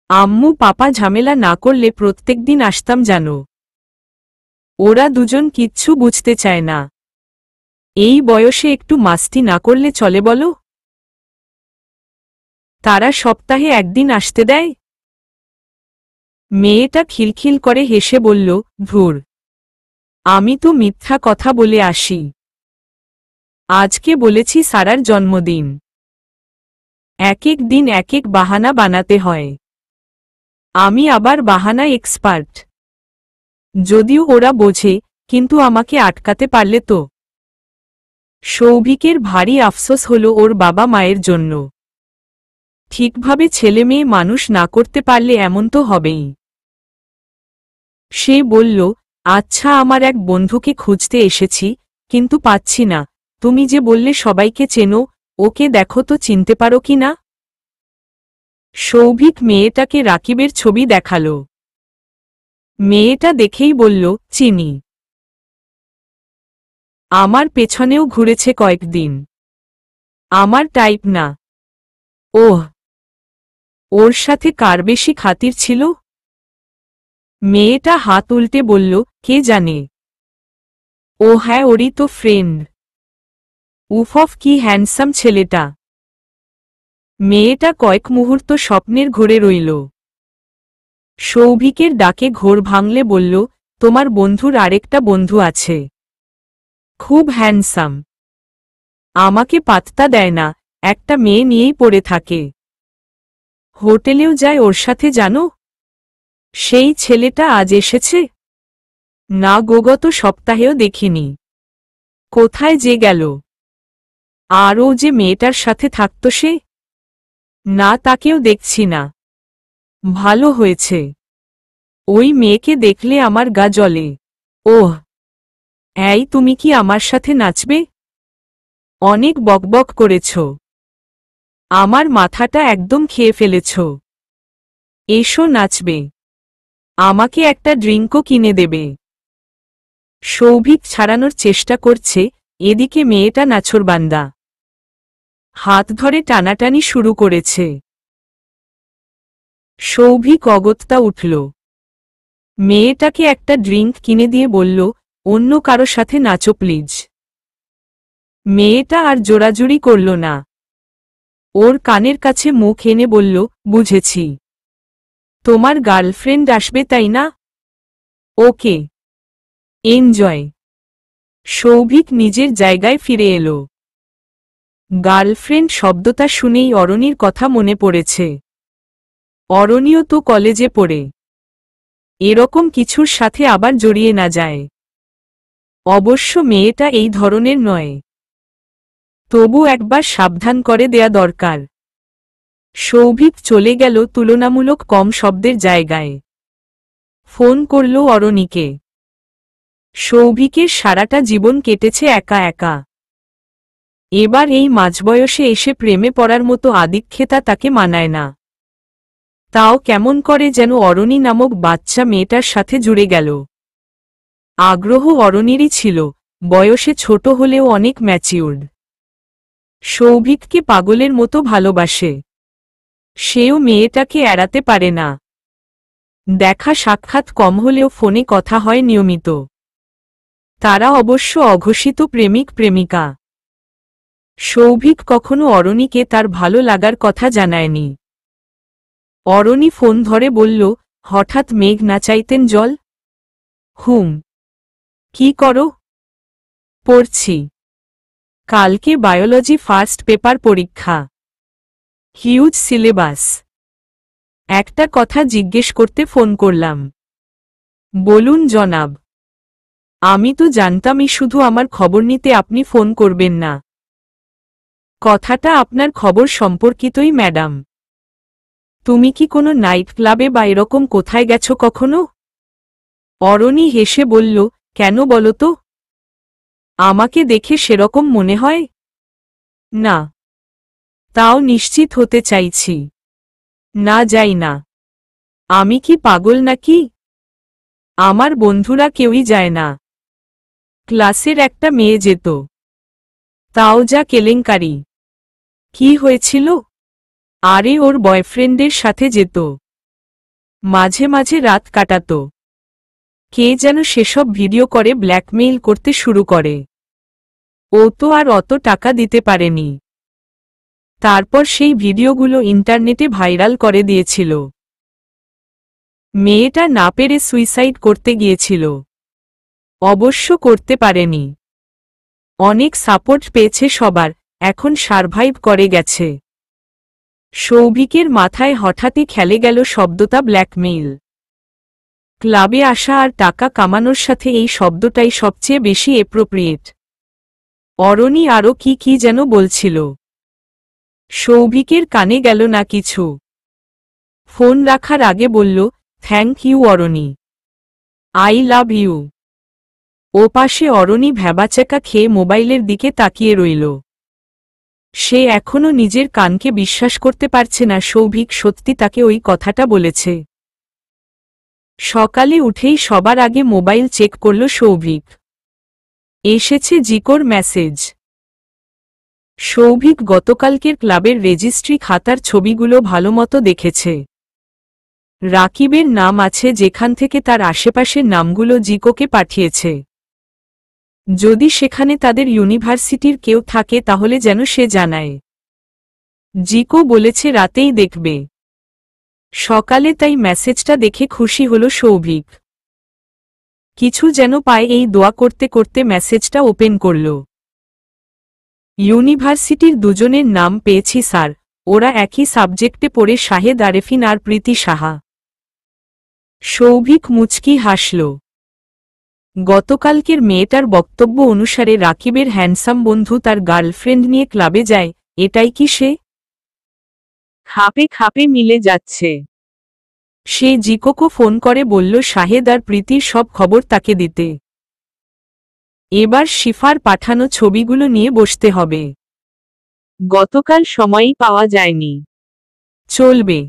আম্মু পাপা ঝামেলা না করলে প্রত্যেকদিন আসতাম জানো। ওরা দুজন কিচ্ছু বুঝতে চায় না। এই বয়সে একটু মাস্তি না করলে চলে বলো? তারা সপ্তাহে একদিন আসতে দেয়? মেয়েটা খিলখিল করে হেসে বলল, ধুর, আমি তো মিথ্যা কথা বলে আসি। আজকে বলেছি সারার জন্মদিন। এক এক দিন এক এক বাহানা বানাতে হয়। আমি আবার বাহানা এক্সপার্ট। যদিও ওরা বোঝে, কিন্তু আমাকে আটকাতে পারলে তো। সৌভিকের ভারী আফসোস হল ওর বাবা মায়ের জন্য। ঠিকভাবে ছেলে মেয়ে মানুষ না করতে পারলে এমন তো হবেই। সে বলল, আচ্ছা, আমার এক বন্ধুকে খুঁজতে এসেছি, কিন্তু পাচ্ছি না। তুমি যে বললে সবাইকে চেনো, ওকে দেখো তো চিনতে পারো কি না? সৌভিক মেয়েটাকে রাকিবের ছবি দেখালো। মেয়েটা দেখেই বলল, চিনি। আমার পেছনেও ঘুরেছে কয়েকদিন। আমার টাইপ না। ওহ, ওর সাথে কার বেশি খাতির ছিল? মেয়েটা হাত উল্টে বলল, কে জানে। ও হ্যাঁ, ওরই তো ফ্রেন্ড। উফ, কি হ্যান্ডসাম ছেলেটা। মেয়েটা কয়েক মুহূর্ত স্বপ্নের ঘোরে রইল। সৌভিকের ডাকে ঘোর ভাঙলে বলল, তোমার বন্ধুর আরেকটা বন্ধু আছে, খুব হ্যান্ডসাম। আমাকে পাত্তা দেয় না, একটা মেয়ে নিয়েই পড়ে থাকে। হোটেলেও যায় ওর সাথে, জানো? সেই ছেলেটা আজ এসেছে? না গো, গত সপ্তাহেও দেখিনি। কোথায় যে গেল? আর ও যে মেয়েটার সাথে থাকত সে? না, তাকেও দেখছি না। ভালো হয়েছে। ওই মেয়েকে দেখলে আমার গা জ্বলে। ওহ, এই তুমি কি আমার সাথে নাচবে? অনেক বকবক করেছ। আমার মাথাটা একদম খেয়ে ফেলেছ। এসো, নাচবে। আমাকে একটা ড্রিঙ্কও কিনে দেবে। সৌভিক ছাড়ানোর চেষ্টা করছে, এদিকে মেয়েটা নাছোড়বান্দা। হাত ধরে টানাটানি শুরু করেছে। সৌভিক অগত্যা উঠল। মেয়েটাকে একটা ড্রিঙ্ক কিনে দিয়ে বলল, অন্য কারো সাথে নাচো প্লিজ। মেয়েটা আর জোরাজুরি করল না। ওর কানের কাছে মুখ এনে বলল, বুঝেছি। তোমার গার্লফ্রেন্ড আসবে তাই না? ওকে, এনজয়। সৌভিক নিজের জায়গায় ফিরে এলো। গার্লফ্রেন্ড শব্দটা শুনেই অরণির কথা মনে পড়েছে। অরণিও তো কলেজে পড়ে। এরকম কিছুর সাথে আবার জড়িয়ে না যায়। অবশ্য মেয়েটা এই ধরনের নয়। তবু একবার সাবধান করে দেয়া দরকার। সৌভিক চলে গেল তুলনামূলক কম শব্দের জায়গায়। ফোন করল অরণিকে। সৌভিকের সারাটা জীবন কেটেছে একা একা। এবার এই মাঝবয়সে এসে প্রেমে পড়ার মতো আদিক্ষেতা তাকে মানায় না। তাও কেমন করে যেন অরণি নামক বাচ্চা মেয়েটার সাথে জুড়ে গেল। আগ্রহ অরণিরই ছিল, বয়সে ছোট হলেও অনেক ম্যাচিউরড। সৌভিককে পাগলের মতো ভালোবাসে। সেও মেয়েটাকে এড়াতে পারে না। দেখা সাক্ষাৎ কম হলেও ফোনে কথা হয় নিয়মিত। তারা অবশ্য অঘোষিত প্রেমিক প্রেমিকা। সৌভিক কখনো অরণিকে তার ভালো লাগার কথা জানায়নি। অরণি ফোন ধরে বলল, হঠাৎ মেঘ না চাইতেন জল? হুম। কি করো? পড়ছি। কালকে বায়োলজি ফার্স্ট পেপার পরীক্ষা। Huge syllabus. একটা কথা জিজ্ঞেস করতে ফোন করলাম। বলুন জনাব। আমি তো জানতামই শুধু আমার খবর নিতে আপনি ফোন করবেন না। কথাটা আপনার খবর সম্পর্কিতই ম্যাডাম। তুমি কি কোনো নাইট ক্লাবে বা এরকম কোথায় গেছো কখনো? অরণি হেসে বলল, কেন বলো তো? আমাকে দেখে সেরকম মনে হয়? না। তাও নিশ্চিত হতে চাইছি। না, যাই না। আমি কি পাগল নাকি? আমার বন্ধুরা কেউই যায় না। ক্লাসের একটা মেয়ে যেত। তাও যা কেলেঙ্কারি। কি হয়েছিল? আরে ওর বয়ফ্রেন্ডের সাথে যেত। মাঝে মাঝে রাত কাটাতো। কে যেন সেসব ভিডিও করে ব্ল্যাকমেইল করতে শুরু করে। ও তো আর অত টাকা দিতে পারেনি। তারপর সেই ভিডিওগুলো ইন্টারনেটে ভাইরাল করে দিয়েছিল। মেয়েটা না পেরে সুইসাইড করতে গিয়েছিল, অবশ্য করতে পারেনি। অনেক সাপোর্ট পেয়েছে সবার, এখন সারভাইভ করে গেছে। সৌভিকের মাথায় হঠাৎই খেলে গেল শব্দটা ব্ল্যাকমেইল। ক্লাবে আসা আর টাকা কামানোর সাথে এই শব্দটাই সবচেয়ে বেশি এপ্রোপ্রিয়েট। অরণি আরও কি কি যেন বলছিল, সৌভিকের কানে গেল না কিছু। ফোন রাখার আগে বলল, thank you Arani, I love you. ও পাশে অরণি ভ্যাবাচ্যাকা খেয়ে মোবাইলের দিকে তাকিয়ে রইল। সে এখনও নিজের কানকে বিশ্বাস করতে পারছে না সৌভিক সত্যি তাকে ওই কথাটা বলেছে। সকালে উঠেই সবার আগে মোবাইল চেক করল সৌভিক। এসেছে জিকোর মেসেজ। সৌভিক গতকালকের ক্লাবের রেজিস্ট্রি খাতার ছবিগুলো ভালোমতো দেখেছে। রাকিবের নাম আছে, যেখান থেকে তার আশেপাশের নামগুলো জিকোকে পাঠিয়েছে। যদি সেখানে তাদের ইউনিভার্সিটির কেউ থাকে তাহলে যেন সে জানায়। জিকো বলেছে রাতেই দেখবে। সকালে তাই মেসেজটা দেখে খুশি হল সৌভিক। কিছু যেন পায় এই দোয়া করতে করতে মেসেজটা ওপেন করল। ইউনিভার্সিটির দুজনের নাম পেয়েছি স্যার, ওরা একই সাবজেক্টে পড়ে, শাহেদ আরেফিন আর প্রীতি সাহা। সৌভিক মুচকি হাসল। গতকালকের মেয়েটার বক্তব্য অনুসারে রাকিবের হ্যান্ডসাম বন্ধু তার গার্লফ্রেন্ড নিয়ে ক্লাবে যায়, এটাই কি সে? খাপে খাপে মিলে যাচ্ছে। সে জিকোকে ফোন করে বলল শাহেদ আর প্রীতির সব খবর তাকে দিতে। এবার শিফার পাঠানো ছবিগুলো নিয়ে বসতে হবে। গতকাল সময়ই পাওয়া যায়নি। চলবে।